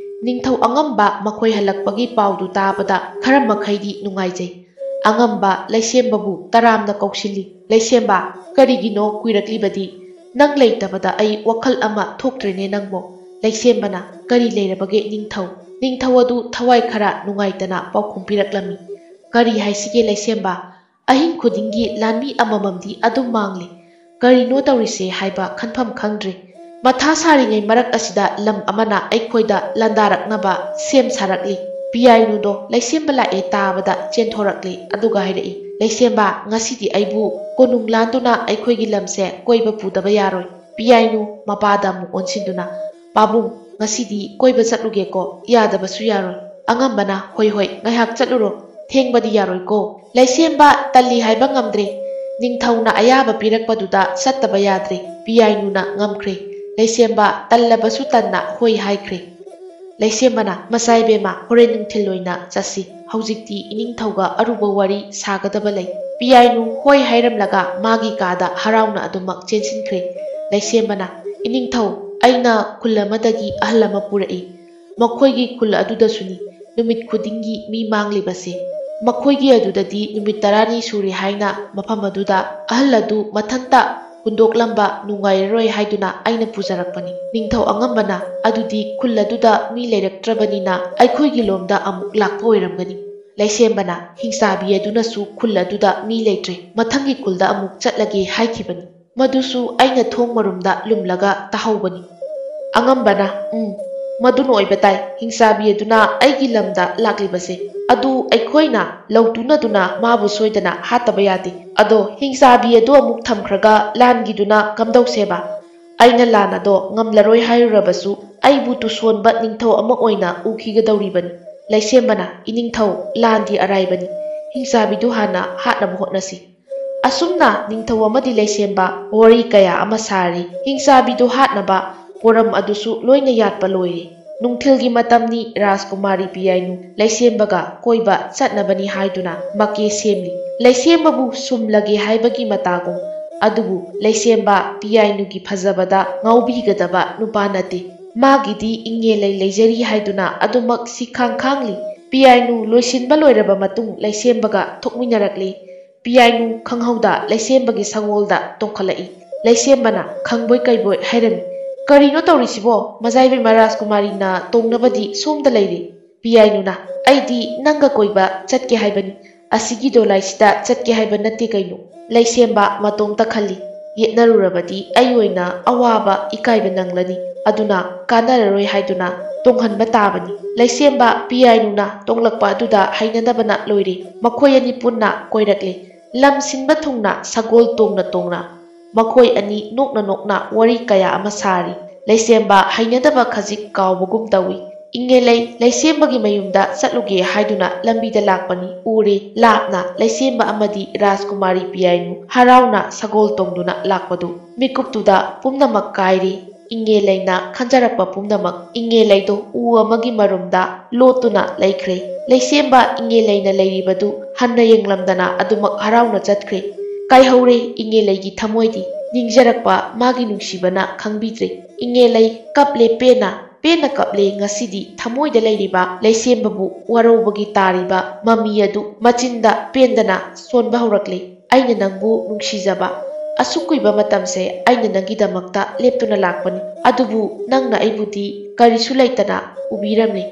ꯅꯤꯡꯊꯧ ꯑꯉꯝꯕ ꯃꯈꯣꯏ ꯍꯜꯂꯛꯄꯒꯤ ꯄꯥꯎꯗꯨ ꯇꯥꯕꯗ ꯈꯔ ꯃꯈꯩꯗꯤ ꯅꯨꯡꯉꯥꯏꯖꯩ꯫ ꯑꯉꯝꯕ ꯂꯩꯁꯦꯝꯕꯕꯨ ꯇꯔꯥꯝꯅ ꯀꯧꯁꯤꯜꯂꯤ꯫ "ꯂꯩꯁꯦꯝꯕ, ꯀꯔꯤꯒꯤꯅꯣ ꯀꯨꯏꯔꯛꯂꯤꯕꯗꯤ? ꯅꯪ ꯂꯩꯇꯕꯗ ꯑꯩ ꯋꯥꯈꯜ ꯑꯃ ꯊꯣꯛꯇ꯭ꯔꯦꯅꯦ ꯅꯪꯕꯣ?" ꯂꯩꯁꯦꯝꯕꯅ, "ꯀꯔꯤ ꯂꯩꯔꯕꯒꯦ ꯅꯤꯡꯊꯧ?" ꯅꯤꯡꯊꯧ ꯑꯗꯨ ꯊꯋꯥꯏ ꯈꯔ ꯅꯨꯡꯉꯥꯏꯇꯅ ꯄꯥꯎꯈꯨꯝ ꯄꯤꯔꯛꯂꯝꯃꯤ꯫ "ꯀꯔꯤ ꯍꯥꯏꯁꯤꯒꯦ ꯂꯩꯁꯦꯝꯕ? ꯑꯍꯤꯡ ꯈꯨꯗꯤꯡꯒꯤ ꯂꯥꯟꯃꯤ ꯑꯃꯃꯝꯗꯤ ꯑꯗꯨꯝ ꯃꯥꯡꯂꯦ꯫ ꯀꯔꯤꯅꯣ ꯇꯧꯔꯤꯁꯦ ꯍꯥꯏꯕ ꯈꯟꯐꯝ ꯈꯪꯗ꯭ꯔꯦ꯫ ꯃꯊꯥ ꯁꯥꯔꯤꯉꯩ ꯃꯔꯛ ꯑꯁꯤꯗ ꯂꯝ ꯑꯃꯅ ꯑꯩꯈꯣꯏꯗ ꯂꯥꯟꯗꯥꯔꯛꯅꯕ ꯁꯦꯝ ꯁꯥꯔꯛꯂꯤ." ꯄꯤꯌꯥꯏꯅꯨꯗꯣ ꯂꯩꯁꯦꯝꯕ ꯂꯥꯛꯑꯦ ꯇꯥꯕꯗ ꯆꯦꯟꯊꯣꯔꯛꯂꯤ꯫ ꯑꯗꯨꯒ ꯍꯥꯏꯔꯛꯏ, "ꯂꯩꯁꯦꯝꯕ, ꯉꯁꯤꯗꯤ ꯑꯩꯕꯨ ꯀꯣꯅꯨꯡ ꯂꯥꯟꯗꯨꯅ ꯑꯩꯈꯣꯏꯒꯤ ꯂꯝꯁꯦ ꯀꯣꯏꯕ ꯄꯨꯗꯕ ꯌꯥꯔꯣꯏ." ꯄꯤꯌꯥꯏꯅꯨ ꯃꯄꯥꯗ ꯑꯃꯨꯛ ꯑꯣꯟꯁꯤꯟꯗꯨꯅ, "ꯄꯥꯕꯨꯡ, ꯉꯁꯤꯗꯤ ꯀꯣꯏꯕ ꯆꯠꯂꯨꯒꯦꯀꯣ?" "ꯌꯥꯗꯕꯁꯨ ꯌꯥꯔꯣꯏ." ꯑꯉꯝꯕꯅ, "ꯍꯣꯏ ꯍꯣꯏ, ꯉꯥꯏꯍꯥꯛ ꯆꯠꯂꯨꯔꯣ, ꯊꯦꯡꯕꯗꯤ ꯌꯥꯔꯣꯏꯀꯣ." ꯂꯩꯁꯦꯝꯕ ꯇꯜꯂꯤ ꯍꯥꯏꯕ ꯉꯝꯗ꯭ꯔꯦ꯫ ꯅꯤꯡꯊꯧꯅ ꯑꯌꯥꯕ ꯄꯤꯔꯛꯄꯗꯨꯗ ꯆꯠꯇꯕ ꯌꯥꯗ꯭ꯔꯦ꯫ ꯄꯤꯌꯥꯏꯅꯨꯅ ꯉꯝꯈ꯭ꯔꯦ꯫ ꯂꯩꯁꯦꯝꯕ ꯇꯜꯂꯕꯁꯨ ꯇꯟꯅ ꯍꯣꯏ ꯍꯥꯏꯈ꯭ꯔꯦ꯫ ꯂꯩꯁꯦꯝꯕꯅ, "ꯃꯆꯥꯏꯕꯦꯝꯃ, ꯍꯣꯔꯦꯟ ꯅꯨꯡꯊꯤꯜ ꯑꯣꯏꯅ ꯆꯠꯁꯤ꯫ ꯍꯧꯖꯤꯛꯇꯤ ꯏꯅꯤꯡꯊꯧꯒ ꯑꯔꯨꯕ ꯋꯥꯔꯤ ꯁꯥꯒꯗꯕ ꯂꯩ." ꯄꯤꯌꯥꯏꯅꯨ ꯍꯣꯏ ꯍꯥꯏꯔꯝꯂꯒ ꯃꯥꯒꯤ ꯀꯥꯗ ꯍꯔꯥꯎꯅ ꯑꯗꯨꯃꯛ ꯆꯦꯟꯁꯤꯟꯈ꯭ꯔꯦ꯫ ꯂꯩꯁꯦꯝꯕꯅ, "ꯏꯅꯤꯡꯊꯧ, ꯑꯩꯅ ꯈꯨꯜ ꯑꯃꯗꯒꯤ ꯑꯍꯜ ꯑꯃ ꯄꯨꯔꯛꯏ꯫ ꯃꯈꯣꯏꯒꯤ ꯈꯨꯜ ꯑꯗꯨꯗꯁꯨꯅꯤ ꯅꯨꯃꯤꯠ ꯈꯨꯗꯤꯡꯒꯤ ꯃꯤ ꯃꯥꯡꯂꯤꯕꯁꯦ꯫ ꯃꯈꯣꯏꯒꯤ ꯑꯗꯨꯗꯗꯤ ꯅꯨꯃꯤꯠ 10ꯅꯤ ꯁꯨꯔꯦ ꯍꯥꯏꯅ ꯃꯐꯝ ꯑꯗꯨꯗ ꯑꯍꯜ ꯑꯗꯨ ꯃꯊꯟꯇ ꯍꯨꯟꯗꯣꯛꯂꯝꯕ ꯅꯨꯡꯉꯥꯏꯔꯔꯣꯏ ꯍꯥꯏꯗꯨꯅ ꯑꯩꯅ ꯄꯨꯖꯔꯛꯄꯅꯤ." ꯅꯤꯡꯊꯧ ꯑꯉꯝꯕꯅ, "ꯑꯗꯨꯗꯤ ꯈꯨꯜ ꯑꯗꯨꯗ ꯃꯤ ꯂꯩꯔꯛꯇ꯭ꯔꯕꯅꯤꯅ ꯑꯩꯈꯣꯏꯒꯤ ꯂꯣꯝꯗ ꯑꯃꯨꯛ ꯂꯥꯛꯄ ꯑꯣꯏꯔꯝꯒꯅꯤ." ꯂꯩꯁꯦꯝꯕꯅ, "ꯍꯤꯡꯆꯥꯕꯤ ꯑꯗꯨꯅꯁꯨ ꯈꯨꯜ ꯑꯗꯨꯗ ꯃꯤ ꯂꯩꯇ꯭ꯔꯦ, ꯃꯊꯪꯒꯤ ꯈꯨꯜꯗ ꯑꯃꯨꯛ ꯆꯠꯂꯒꯦ ꯍꯥꯏꯈꯤꯕꯅꯤ꯫ ꯃꯗꯨꯁꯨ ꯑꯩꯅ ꯊꯣꯡ ꯃꯔꯨꯝꯗ ꯂꯨꯝꯂꯒ ꯇꯥꯍꯧꯕꯅꯤ." ꯑꯉꯝꯕꯅ, ꯃꯗꯨꯅ ꯑꯣꯏꯕ ꯇꯥꯏ꯫ ꯍꯤꯡꯆꯥꯕꯤ ꯑꯗꯨꯅ ꯑꯩꯒꯤ ꯂꯝꯗ ꯂꯥꯛꯂꯤꯕꯁꯦ ꯑꯗꯨ ꯑꯩꯈꯣꯏꯅ ꯂꯧꯇꯨꯅꯗꯨꯅ ꯃꯥꯕꯨ ꯁꯣꯏꯗꯅ ꯍꯥꯠꯇꯕ ꯌꯥꯗꯦ꯫ ꯑꯗꯣ ꯍꯤꯡꯆꯥꯕꯤ ꯑꯗꯨ ꯑꯃꯨꯛ ꯊꯝꯈ꯭ꯔꯒ ꯂꯥꯟꯒꯤꯗꯨꯅ ꯀꯝꯗꯧꯁꯦꯕ? ꯑꯩꯅ ꯂꯥꯟ ꯑꯗꯣ ꯉꯝꯂꯔꯣꯏ ꯍꯥꯏꯔꯨꯔꯕꯁꯨ ꯑꯩꯕꯨ ꯇꯨꯁꯣꯟꯕ ꯅꯤꯡꯊꯧ ꯑꯃ ꯑꯣꯏꯅ ꯎꯈꯤꯒꯗꯧꯔꯤꯕꯅꯤ꯫ ꯂꯩꯁꯦꯝꯕꯅ "ꯏꯅꯤꯡꯊꯧ, ꯂꯥꯟꯗꯤ ꯑꯔꯥꯏꯕꯅꯤ, ꯍꯤꯡꯆꯥꯕꯤꯗꯨ ꯍꯥꯟꯅ ꯍꯥꯠꯅꯕ ꯍꯣꯠꯅꯁꯤ"꯫ ꯑꯁꯨꯝꯅ ꯅꯤꯡꯊꯧ ꯑꯃꯗꯤ ꯂꯩꯁꯦꯝꯕ ꯋꯥꯔꯤ ꯀꯌꯥ ꯑꯃ ꯁꯥꯔꯤ꯫ ꯍꯤꯡꯆꯥꯕꯤꯗꯨ ꯍꯥꯠꯅꯕ ꯄꯣꯔꯝ ꯑꯗꯨꯁꯨ ꯂꯣꯏꯅ ꯌꯥꯠꯄ ꯂꯣꯏꯔꯦ꯫ ꯅꯨꯡꯊꯤꯜꯒꯤ ꯃꯇꯝꯅꯤ꯫ ꯔꯥꯖꯀꯨꯃꯥꯔꯤ ꯄꯤꯌꯥꯏꯅꯨ ꯂꯩꯁꯦꯝꯕꯒ ꯀꯣꯏꯕ ꯆꯠꯅꯕꯅꯤ ꯍꯥꯏꯗꯨꯅ ꯃꯀꯦ ꯁꯦꯝꯂꯤ꯫ ꯂꯩꯁꯦꯝꯕꯕꯨ ꯁꯨꯝꯂꯒꯦ ꯍꯥꯏꯕꯒꯤ ꯃꯇꯥꯒꯨꯝ꯫ ꯑꯗꯨꯕꯨ ꯂꯩꯁꯦꯝꯕ ꯄꯤꯌꯥꯏꯅꯨꯒꯤ ꯐꯖꯕꯗ ꯉꯥꯎꯕꯤꯒꯗꯕ ꯅꯨꯄꯥ ꯅꯠꯇꯦ꯫ ꯃꯥꯒꯤꯗꯤ ꯏꯪꯉꯦꯂꯩ ꯂꯩꯖꯔꯤ ꯍꯥꯏꯗꯨꯅ ꯑꯗꯨꯃꯛ ꯁꯤꯈꯥꯡ ꯈꯥꯡꯂꯤ꯫ ꯄꯤꯌꯥꯏꯅꯨ ꯂꯣꯏꯁꯤꯟꯕ ꯂꯣꯏꯔꯕ ꯃꯇꯨꯡ ꯂꯩꯁꯦꯝꯕꯒ ꯊꯣꯛꯃꯤꯟꯅꯔꯛꯂꯤ꯫ ꯄꯤꯌꯥꯏꯅꯨ ꯈꯪꯍꯧꯗ ꯂꯩꯁꯦꯝꯕꯒꯤ ꯁꯒꯣꯜꯗ ꯇꯣꯡꯈꯠꯂꯛꯏ꯫ ꯂꯩꯁꯦꯝꯕꯅ ꯈꯪꯕꯣꯏ ꯀꯩꯕꯣꯏ ꯍꯥꯏꯔꯝꯃꯤ, "ꯀꯔꯤꯅꯣ ꯇꯧꯔꯤꯁꯤꯕꯣ? ꯃꯖꯥꯏꯕꯦꯝꯃ ꯔꯥꯖꯀꯨꯃꯥꯔꯤꯅ ꯇꯣꯡꯅꯕꯗꯤ ꯁꯣꯝꯗ ꯂꯩꯔꯦ"꯫ ꯄꯤꯌꯥꯏꯅꯨꯅ "ꯑꯩꯗꯤ ꯅꯪꯒ ꯀꯣꯏꯕ ꯆꯠꯀꯦ ꯍꯥꯏꯕꯅꯤ, ꯑꯁꯤꯒꯤ ꯗꯣꯂꯥꯏꯁꯤꯗ ꯆꯠꯀꯦ ꯍꯥꯏꯕ ꯅꯠꯇꯦ ꯀꯩꯅꯣ"꯫ ꯂꯩꯁꯦꯝꯕ ꯃꯇꯣꯝꯇ ꯈꯜꯂꯤ꯫ "ꯌꯦꯠꯅꯔꯨꯔꯕꯗꯤ ꯑꯩ ꯑꯣꯏꯅ ꯑꯋꯥꯕ ꯏꯀꯥꯏꯕ ꯅꯪꯂꯅꯤ, ꯑꯗꯨꯅ ꯀꯥꯟꯅꯔꯔꯣꯏ ꯍꯥꯏꯗꯨꯅ ꯇꯣꯡꯍꯟꯕ ꯇꯥꯕꯅꯤ"꯫ ꯂꯩꯁꯦꯝꯕ ꯄꯤꯌꯥꯏꯅꯨꯅ ꯇꯣꯡꯂꯛꯄ ꯑꯗꯨꯗ ꯍꯩꯅꯗꯕꯅ ꯂꯣꯏꯔꯦ꯫ ꯃꯈꯣꯏ ꯑꯅꯤ ꯄꯨꯟꯅ ꯀꯣꯏꯔꯛꯂꯦ꯫ ꯂꯝ ꯁꯤꯟꯕ ꯊꯨꯡꯅ ꯁꯒꯣꯜ ꯇꯣꯡꯅ ꯇꯣꯡꯅ ꯃꯈꯣꯏ ꯑꯅꯤ ꯅꯣꯛꯅ ꯅꯣꯛꯅ ꯋꯥꯔꯤ ꯀꯌꯥ ꯑꯃ ꯁꯥꯔꯤ꯫ ꯂꯩꯁꯦꯝꯕ ꯍꯩꯅꯗꯕ ꯈꯖꯤꯛ ꯀꯥꯎꯕꯒꯨꯝ ꯇꯧꯏ꯫ ꯏꯪꯉꯦꯂꯩ ꯂꯩꯁꯦꯝꯕꯒꯤ ꯃꯌꯨꯝꯗ ꯆꯠꯂꯨꯒꯦ ꯍꯥꯏꯗꯨꯅ ꯂꯝꯕꯤꯗ ꯂꯥꯛꯄꯅꯤ ꯎꯔꯦ ꯂꯥꯞꯅ ꯂꯩꯁꯦꯝꯕ ꯑꯃꯗꯤ ꯔꯥꯖꯀꯨꯃꯥꯔꯤ ꯄꯤꯌꯥꯏꯅꯨ ꯍꯔꯥꯎꯅ ꯁꯒꯣꯜ ꯇꯣꯡꯗꯨꯅ ꯂꯥꯛꯄꯗꯨ꯫ ꯃꯤꯀꯨꯞꯇꯨꯗ ꯄꯨꯝꯅꯃꯛ ꯀꯥꯏꯔꯦ꯫ ꯏꯪꯉꯦꯂꯩꯅ ꯈꯟꯖꯔꯛꯄ ꯄꯨꯝꯅꯃꯛ꯫ ꯏꯪꯉꯦꯂꯩꯗꯣ ꯎ ꯑꯃꯒꯤ ꯃꯔꯨꯝꯗ ꯂꯣꯠꯇꯨꯅ ꯂꯩꯈ꯭ꯔꯦ꯫ ꯂꯩꯁꯦꯝꯕ ꯏꯪꯉꯦꯂꯩꯅ ꯂꯩꯔꯤꯕꯗꯨ ꯍꯟꯅ ꯌꯦꯡꯂꯝꯗꯅ ꯑꯗꯨꯃꯛ ꯍꯔꯥꯎꯅ ꯆꯠꯈ꯭ꯔꯦ꯫ ꯀꯥꯏꯍꯧꯔꯦ ꯏꯪꯉꯦꯂꯩꯒꯤ ꯊꯃꯣꯏꯗꯤ꯫ ꯅꯤꯡꯖꯔꯛꯄ ꯃꯥꯒꯤ ꯅꯨꯡꯁꯤꯕꯅ ꯈꯪꯕꯤꯗ꯭ꯔꯦ꯫ ꯏꯪꯉꯦꯂꯩ ꯀꯞꯂꯦ ꯄꯦꯟꯅ, ꯄꯦꯟꯅ ꯀꯞꯂꯦ ꯉꯁꯤꯗꯤ ꯊꯃꯣꯏꯗ ꯂꯩꯔꯤꯕ ꯂꯩꯁꯦꯝꯕꯕꯨ ꯋꯥꯔꯧꯕꯒꯤ ꯇꯥꯔꯤꯕ ꯃꯃꯤ ꯑꯗꯨ ꯃꯆꯤꯟꯗ ꯄꯦꯟꯗꯅ ꯁꯣꯟꯕ ꯍꯧꯔꯛꯂꯦ꯫ "ꯑꯩꯅ ꯅꯪꯕꯨ ꯅꯨꯡꯁꯤꯖꯕ, ꯑꯁꯨꯛ ꯀꯨꯏꯕ ꯃꯇꯝꯁꯦ ꯑꯩꯅ ꯅꯪꯒꯤꯗꯃꯛꯇ ꯂꯦꯞꯇꯨꯅ ꯂꯥꯛꯄꯅꯤ, ꯑꯗꯨꯕꯨ ꯅꯪꯅ ꯑꯩꯕꯨꯗꯤ ꯀꯔꯤꯁꯨ ꯂꯩꯇꯅ ꯎꯕꯤꯔꯝꯂꯦ꯫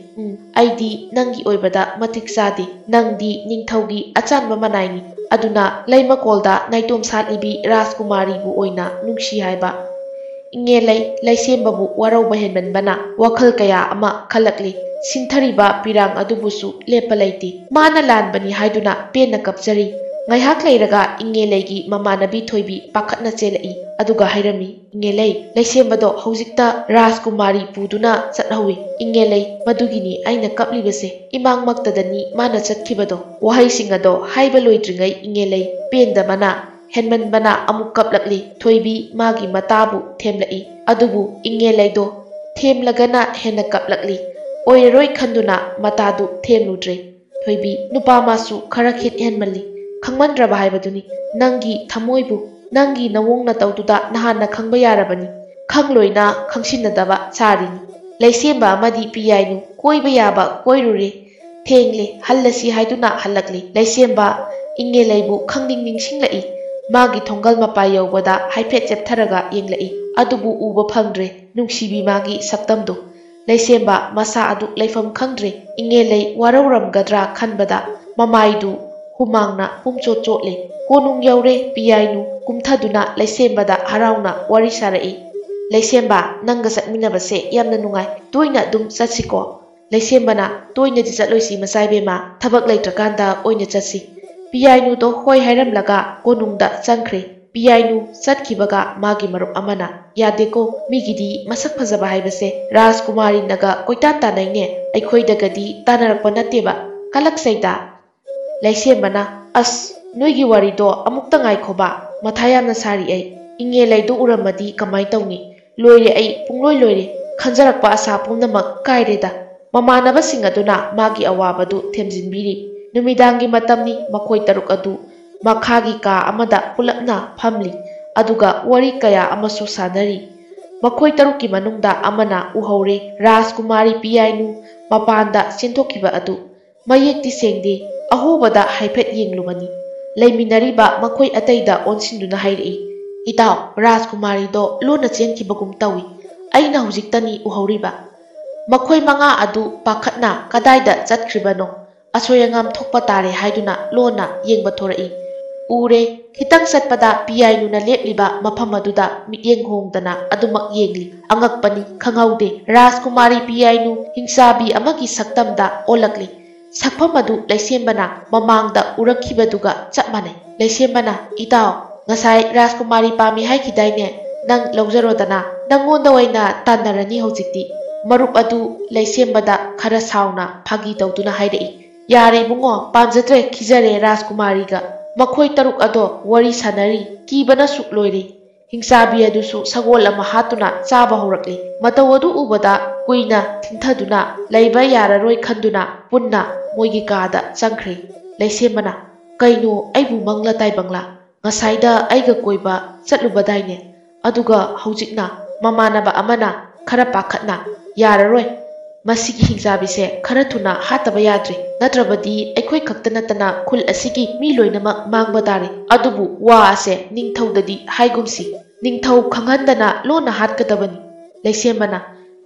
ꯑꯩꯗꯤ ꯅꯪꯒꯤ ꯑꯣꯏꯕꯗ ꯃꯇꯤꯛ ꯆꯥꯗꯦ꯫ ꯅꯪꯗꯤ ꯅꯤꯡꯊꯧꯒꯤ ꯑꯆꯥꯟꯕ ꯃꯅꯥꯏꯅꯤ, ꯑꯗꯨꯅ ꯂꯩꯃꯀꯣꯜꯗ ꯅꯥꯏꯇꯣꯝ ꯁꯥꯠꯂꯤꯕꯤ ꯔꯥꯖꯀꯨꯃꯥꯔꯤꯕꯨ ꯑꯣꯏꯅ ꯅꯨꯡꯁꯤ ꯍꯥꯏꯕ"꯫ ꯏꯪꯉꯦꯂꯩ ꯂꯩꯁꯦꯝꯕꯕꯨ ꯋꯥꯔꯧꯕ ꯍꯦꯟꯃꯟꯕꯅ ꯋꯥꯈꯜ ꯀꯌా ꯑꯃ ꯈꯜꯂꯛꯂꯤ꯫ ꯁꯤꯡꯊꯔꯤꯕ ꯄꯤꯔꯥꯡ ꯑꯗꯨꯕꯨꯁꯨ ꯂꯦꯞꯄ ꯂꯩꯇꯦ꯫ ꯃꯥꯅ ꯂꯥꯟꯕꯅꯤ ꯍꯥꯏꯗꯨꯅ ꯄꯦꯟꯅ ꯀꯞꯆꯔꯤ꯫ ꯉꯥꯏꯍꯥꯛ ꯂꯩꯔꯒ ꯏꯪꯉꯦꯂꯩꯒꯤ ꯃꯃꯥꯟꯅꯕꯤ ꯊꯣꯏꯕꯤ ꯄꯥꯈꯠꯅ ꯆꯦꯜꯂꯛꯏ꯫ ꯑꯗꯨꯒ ꯍꯥꯏꯔꯝꯃꯤ, "ꯏꯪꯉꯦꯂꯩ, ꯂꯩꯁꯦꯝꯕꯗꯣ ꯍꯧꯖꯤꯛꯇ ꯔꯥꯖꯀꯨꯃꯥꯔꯤ ꯄꯨꯗꯨꯅ ꯆꯠꯍꯧꯏ"꯫ "ꯏꯪꯉꯦꯂꯩ, ꯃꯗꯨꯒꯤꯅꯤ ꯑꯩꯅ ꯀꯞꯂꯤꯕꯁꯦ, ꯏꯃꯥꯡꯃꯛꯇꯗꯅꯤ ꯃꯥꯅ ꯆꯠꯈꯤꯕꯗꯣ"꯫ ꯋꯥꯍꯩꯁꯤꯡ ꯑꯗꯣ ꯍꯥꯏꯕ ꯂꯣꯏꯗ꯭ꯔꯤꯉꯩ ꯏꯪꯉꯦꯂꯩ ꯄꯦꯟꯗꯕꯅ ꯍꯦꯟꯃꯟꯕꯅ ꯑꯃꯨꯛ ꯀꯞꯂꯛꯂꯤ꯫ ꯊꯣꯏꯕꯤ ꯃꯥꯒꯤ ꯃꯇꯥꯕꯨ ꯊꯦꯝꯂꯛꯏ꯫ ꯑꯗꯨꯕꯨ ꯏꯪꯉꯦꯂꯩꯗꯣ ꯊꯦꯝꯂꯒꯅ ꯍꯦꯟꯅ ꯀꯞꯂꯛꯂꯤ꯫ ꯑꯣꯏꯔꯔꯣꯏ ꯈꯟꯗꯨꯅ ꯃꯇꯥꯗꯨ ꯊꯦꯝꯂꯨꯗ꯭ꯔꯦ꯫ "ꯊꯣꯏꯕꯤ, ꯅꯨꯄꯥ ꯃꯥꯁꯨ ꯈꯔ ꯈꯤꯠ ꯍꯦꯟꯃꯜꯂꯤ, ꯈꯪꯃꯟꯗ꯭ꯔꯕ ꯍꯥꯏꯕꯗꯨꯅꯤ꯫ ꯅꯪꯒꯤ ꯊꯃꯣꯏꯕꯨ ꯅꯪꯒꯤ ꯅꯋꯣꯡ ꯅꯇꯧꯗꯨꯗ ꯅꯍꯥꯟꯅ ꯈꯪꯕ ꯌꯥꯔꯕꯅꯤ, ꯈꯪꯂꯣꯏꯅ ꯈꯪꯁꯤꯟꯅꯗꯕ ꯁꯥꯔꯤꯅꯤ"꯫ ꯂꯩꯁꯦꯝꯕ ꯑꯃꯗꯤ ꯄꯤꯌꯥꯏꯅꯨ ꯀꯣꯏꯕ ꯌꯥꯕ ꯀꯣꯏꯔꯨꯔꯦ꯫ ꯊꯦꯡꯂꯦ, ꯍꯜꯂꯁꯤ ꯍꯥꯏꯗꯨꯅ ꯍꯜꯂꯛꯂꯤ꯫ ꯂꯩꯁꯦꯝꯕ ꯏꯪꯉꯦꯂꯩꯕꯨ ꯈꯪꯅꯤꯡ ꯅꯤꯡꯁꯤꯡꯂꯛꯏ꯫ ꯃꯥꯒꯤ ꯊꯣꯡꯒꯜ ꯃꯄꯥ ꯌꯧꯕꯗ ꯍꯥꯏꯐꯦꯠ ꯆꯦꯞꯊꯔꯒ ꯌꯦꯡꯂꯛꯏ, ꯑꯗꯨꯕꯨ ꯎꯕ ꯐꯪꯗ꯭ꯔꯦ ꯅꯨꯡꯁꯤꯕꯤ ꯃꯥꯒꯤ ꯁꯛꯇꯝꯗꯨ꯫ ꯂꯩꯁꯦꯝꯕ ꯃꯁꯥ ꯑꯗꯨ ꯂꯩꯐꯝ ꯈꯪꯗ꯭ꯔꯦ꯫ ꯏꯪꯉꯦꯂꯩ ꯋꯥꯔꯧꯔꯝꯒꯗ꯭ꯔꯥ ꯈꯟꯕꯗ ꯃꯃꯥꯏꯗꯨ ꯍꯨꯃꯥꯡꯅ ꯄꯨꯝꯆꯣꯠ ꯆꯣꯠꯂꯦ꯫ ꯀꯣꯅꯨꯡ ꯌꯧꯔꯦ꯫ ꯄꯤꯌꯥꯏꯅꯨ ꯀꯨꯝꯊꯗꯨꯅ ꯂꯩꯁꯦꯝꯕꯗ ꯍꯔꯥꯎꯅ ꯋꯥꯔꯤ ꯁꯥꯔꯛꯏ꯫ "ꯂꯩꯁꯦꯝꯕ, ꯅꯪꯒ ꯆꯠꯃꯤꯟꯅꯕꯁꯦ ꯌꯥꯝꯅ ꯅꯨꯡꯉꯥꯏ, ꯇꯣꯏꯅ ꯑꯗꯨꯝ ꯆꯠꯁꯤꯀꯣ"꯫ ꯂꯩꯁꯦꯝꯕꯅ "ꯇꯣꯏꯅꯗꯤ ꯆꯠꯂꯣꯏꯁꯤ ꯃꯆꯥꯏꯕꯦꯝꯃ, ꯊꯕꯛ ꯂꯩꯇ꯭ꯔꯀꯥꯟꯗ ꯑꯣꯏꯅ ꯆꯠꯁꯤ"꯫ ꯄꯤꯌꯥꯏꯅꯨꯗꯣ ꯍꯣꯏ ꯍꯥꯏꯔꯝꯂꯒ ꯀꯣꯅꯨꯡꯗ ꯆꯪꯈ꯭ꯔꯦ꯫ ꯄꯤꯌꯥꯏꯅꯨ ꯆꯠꯈꯤꯕꯒ ꯃꯥꯒꯤ ꯃꯔꯨꯞ ꯑꯃꯅ, "ꯌꯥꯗꯦꯀꯣ, ꯃꯤꯒꯤꯗꯤ ꯃꯁꯛ ꯐꯖꯕ ꯍꯥꯏꯕꯁꯦ ꯔꯥꯖꯀꯨꯃꯥꯔꯤꯅꯒ ꯀꯣꯏꯇꯥꯟ ꯇꯥꯟꯅꯩꯅꯦ, ꯑꯩꯈꯣꯏꯗꯒꯗꯤ ꯇꯥꯟꯅꯔꯛꯄ ꯅꯠꯇꯦꯕ, ꯀꯜꯂꯛꯆꯩꯗ"꯫ ꯂꯩꯁꯦꯝꯕꯅ, "ꯑꯁ, ꯅꯣꯏꯒꯤ ꯋꯥꯔꯤꯗꯣ ꯑꯃꯨꯛꯇ ꯉꯥꯏꯈꯣꯕ, ꯃꯊꯥ ꯌꯥꯝꯅ ꯁꯥꯔꯤ ꯑꯩ꯫ ꯏꯪꯉꯦꯂꯩꯗꯣ ꯎꯔꯝꯃꯗꯤ ꯀꯃꯥꯏ ꯇꯧꯅꯤ? ꯂꯣꯏꯔꯦ, ꯑꯩ ꯄꯨꯡꯂꯣꯏ ꯂꯣꯏꯔꯦ, ꯈꯟꯖꯔꯛꯄ ꯑꯁꯥ ꯄꯨꯝꯅꯃꯛ ꯀꯥꯏꯔꯦꯗ"꯫ ꯃꯃꯥꯟꯅꯕꯁꯤꯡ ꯑꯗꯨꯅ ꯃꯥꯒꯤ ꯑꯋꯥꯕꯗꯨ ꯊꯦꯝꯖꯤꯟꯕꯤꯔꯤ꯫ ꯅꯨꯃꯤꯗꯥꯡꯒꯤ ꯃꯇꯝꯅꯤ꯫ ꯃꯈꯣꯏ ꯇꯔꯨꯛ ꯑꯗꯨ ꯃꯈꯥꯒꯤ ꯀꯥ ꯑꯃꯗ ꯄꯨꯂꯞꯅ ꯐꯝꯂꯤ, ꯑꯗꯨꯒ ꯋꯥꯔꯤ ꯀꯌꯥ ꯑꯃꯁꯨ ꯁꯥꯅꯔꯤ꯫ ꯃꯈꯣꯏ ꯇꯔꯨꯛꯀꯤ ꯃꯅꯨꯡꯗ ꯑꯃꯅ ꯎꯍꯧꯔꯦ ꯔꯥꯖꯀꯨꯃꯥꯔꯤ ꯄꯤꯌꯥꯏꯅꯨ ꯃꯄꯥꯟꯗ ꯆꯦꯟꯊꯣꯛꯈꯤꯕ ꯑꯗꯨ꯫ ꯃꯌꯦꯛꯇꯤ ꯁꯦꯡꯗꯦ, ꯑꯍꯣꯕꯗ ꯍꯥꯏꯐꯦꯠ ꯌꯦꯡꯂꯨꯕꯅꯤ꯫ ꯂꯩꯃꯤꯟꯅꯔꯤꯕ ꯃꯈꯣꯏ ꯑꯇꯩꯗ ꯑꯣꯟꯁꯤꯟꯗꯨꯅ ꯍꯥꯏꯔꯛꯏ, "ꯏꯇꯥꯎ, ꯔꯥꯖꯀꯨꯃꯥꯔꯤꯗꯣ ꯂꯣꯟꯅ ꯆꯦꯟꯈꯤꯕꯒꯨꯝ ꯇꯧꯏ, ꯑꯩꯅ ꯍꯧꯖꯤꯛꯇꯅꯤ ꯎꯍꯧꯔꯤꯕ"꯫ ꯃꯈꯣꯏ ꯃꯉꯥ ꯑꯗꯨ ꯄꯥꯈꯠꯅ ꯀꯗꯥꯏꯗ ꯆꯠꯈ꯭ꯔꯤꯕꯅꯣ, ꯑꯁꯣꯏ ꯑꯉꯥꯝ ꯊꯣꯛꯄ ꯇꯥꯔꯦ ꯍꯥꯏꯗꯨꯅ ꯂꯣꯟꯅ ꯌꯦꯡꯕ ꯊꯣꯔꯛꯏ꯫ ꯎꯔꯦ, ꯈꯤꯇꯪ ꯆꯠꯄꯗ ꯄꯤꯌꯥꯏꯅꯨꯅ ꯂꯦꯞꯂꯤꯕ ꯃꯐꯝ ꯑꯗꯨꯗ ꯃꯤꯠꯌꯦꯡ ꯍꯣꯡꯗꯅ ꯑꯗꯨꯃꯛ ꯌꯦꯡꯂꯤ꯫ ꯑꯉꯛꯄꯅꯤ, ꯈꯪꯍꯧꯗꯦ ꯔꯥꯖꯀꯨꯃꯥꯔꯤ ꯄꯤꯌꯥꯏꯅꯨ ꯍꯤꯡꯆꯥꯕꯤ ꯑꯃꯒꯤ ꯁꯛꯇꯝꯗ ꯑꯣꯜꯂꯛꯂꯤ꯫ ꯁꯛꯐꯝ ꯑꯗꯨ ꯂꯩꯁꯦꯝꯕꯅ ꯃꯃꯥꯡꯗ ꯎꯔꯛꯈꯤꯕꯗꯨꯒ ꯆꯞ ꯃꯥꯟꯅꯩ꯫ ꯂꯩꯁꯦꯝꯕꯅ "ꯏꯇꯥꯎ, ꯉꯁꯥꯏ ꯔꯥꯖꯀꯨꯃꯥꯔꯤ ꯄꯥꯝꯃꯤ ꯍꯥꯏꯈꯤꯗꯥꯏꯅꯦ? ꯅꯪ ꯂꯧꯖꯔꯣꯗꯅ, ꯅꯪꯉꯣꯟꯗ ꯑꯣꯏꯅ ꯇꯥꯟꯅꯔꯅꯤ ꯍꯧꯖꯤꯛꯇꯤ"꯫ ꯃꯔꯨꯞ ꯑꯗꯨ ꯂꯩꯁꯦꯝꯕꯗ ꯈꯔ ꯁꯥꯎꯅ ꯐꯥꯒꯤ ꯇꯧꯗꯨꯅ ꯍꯥꯏꯔꯛꯏ꯫ "ꯌꯥꯔꯦ ꯏꯕꯨꯡꯉꯣ, ꯄꯥꯝꯖꯗ꯭ꯔꯦ, ꯈꯤꯖꯔꯦ ꯔꯥꯖꯀꯨꯃꯥꯔꯤꯒ"꯫ ꯃꯈꯣꯏ ꯇꯔꯨꯛ ꯑꯗꯣ ꯋꯥꯔꯤ ꯁꯥꯟꯅꯔꯤ, ꯀꯤꯕꯅꯁꯨ ꯂꯣꯏꯔꯦ꯫ ꯍꯤꯡꯆꯥꯕꯤ ꯑꯗꯨꯁꯨ ꯁꯒꯣꯜ ꯑꯃ ꯍꯥꯠꯇꯨꯅ ꯆꯥꯕ ꯍꯧꯔꯛꯂꯦ꯫ ꯃꯇꯧ ꯑꯗꯨ ꯎꯕꯗ ꯀꯨꯏꯅ ꯊꯤꯟꯊꯗꯨꯅ ꯂꯩꯕ ꯌꯥꯔꯔꯣꯏ ꯈꯟꯗꯨꯅ ꯄꯨꯟꯅ ꯃꯣꯏꯒꯤ ꯀꯥꯗ ꯆꯪꯈ꯭ꯔꯦ꯫ ꯂꯩꯁꯦꯝꯕꯅ "ꯀꯩꯅꯣ, ꯑꯩꯕꯨ ꯃꯪꯂꯥ ꯇꯥꯏꯕꯪꯂꯥ? ꯉꯁꯥꯏꯗ ꯑꯩꯒ ꯀꯣꯏꯕ ꯆꯠꯂꯨꯕꯗꯥꯏꯅꯦ? ꯑꯗꯨꯒ ꯍꯧꯖꯤꯛꯅ"꯫ ꯃꯃꯥꯟꯅꯕ ꯑꯃꯅ ꯈꯔ ꯄꯥꯈꯠꯅ "ꯌꯥꯔꯔꯣꯏ, ꯃꯁꯤꯒꯤ ꯍꯤꯡꯆꯥꯕꯤꯁꯦ ꯈꯔ ꯊꯨꯅ ꯍꯥꯠꯇꯕ ꯌꯥꯗ꯭ꯔꯦ, ꯅꯠꯇ꯭ꯔꯕꯗꯤ ꯑꯩꯈꯣꯏ ꯈꯛꯇ ꯅꯠꯇꯅ ꯈꯨꯜ ꯑꯁꯤꯒꯤ ꯃꯤ ꯂꯣꯏꯅꯃꯛ ꯃꯥꯡꯕ ꯇꯥꯔꯦ꯫ ꯑꯗꯨꯕꯨ ꯋꯥ ꯑꯁꯦ ꯅꯤꯡꯊꯧꯗꯗꯤ ꯍꯥꯏꯒꯨꯝꯁꯤ, ꯅꯤꯡꯊꯧ ꯈꯪꯍꯟꯗꯅ ꯂꯣꯟꯅ ꯍꯥꯠꯀꯗꯕꯅꯤ"꯫ ꯂꯩꯁꯦꯝꯕꯅ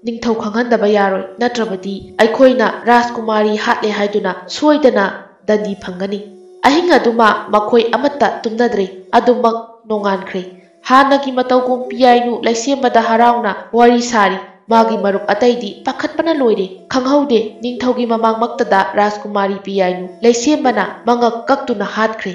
"ꯅꯤꯡꯊꯧ ꯈꯪꯍꯟꯗꯕ ꯌꯥꯔꯣꯏ, ꯅꯠꯇ꯭ꯔꯕꯗꯤ ꯑꯩꯈꯣꯏꯅ ꯔꯥꯖꯀꯨꯃꯥꯔꯤ ꯍꯥꯠꯂꯦ ꯍꯥꯏꯗꯨꯅ ꯁꯣꯏꯗꯅ ꯗꯟꯗꯤ ꯐꯪꯒꯅꯤ"꯫ ꯑꯍꯤꯡ ꯑꯗꯨꯃ ꯃꯈꯣꯏ ꯑꯃꯠꯇ ꯇꯨꯝꯅꯗ꯭ꯔꯦ꯫ ꯑꯗꯨꯃꯛ ꯅꯣꯡꯉꯥꯟꯈ꯭ꯔꯦ꯫ ꯍꯥꯟꯅꯒꯤ ꯃꯇꯧꯒꯨꯝ ꯄꯤꯌꯥꯏꯅꯨ ꯂꯩꯁꯦꯝꯕꯗ ꯍꯔꯥꯎꯅ ꯋꯥꯔꯤ ꯁꯥꯔꯤ꯫ ꯃꯥꯒꯤ ꯃꯔꯨꯞ ꯑꯇꯩꯗꯤ ꯄꯥꯈꯠꯄꯅ ꯂꯣꯏꯔꯦ꯫ ꯈꯪꯍꯧꯗꯦ ꯅꯤꯡꯊꯧꯒꯤ ꯃꯃꯥꯡꯃꯛꯇꯗ ꯔꯥꯖꯀꯨꯃꯥꯔꯤ ꯄꯤꯌꯥꯏꯅꯨ ꯂꯩꯁꯦꯝꯕꯅ ꯃꯉꯛ ꯀꯛꯇꯨꯅ ꯍꯥꯠꯈ꯭ꯔꯦ꯫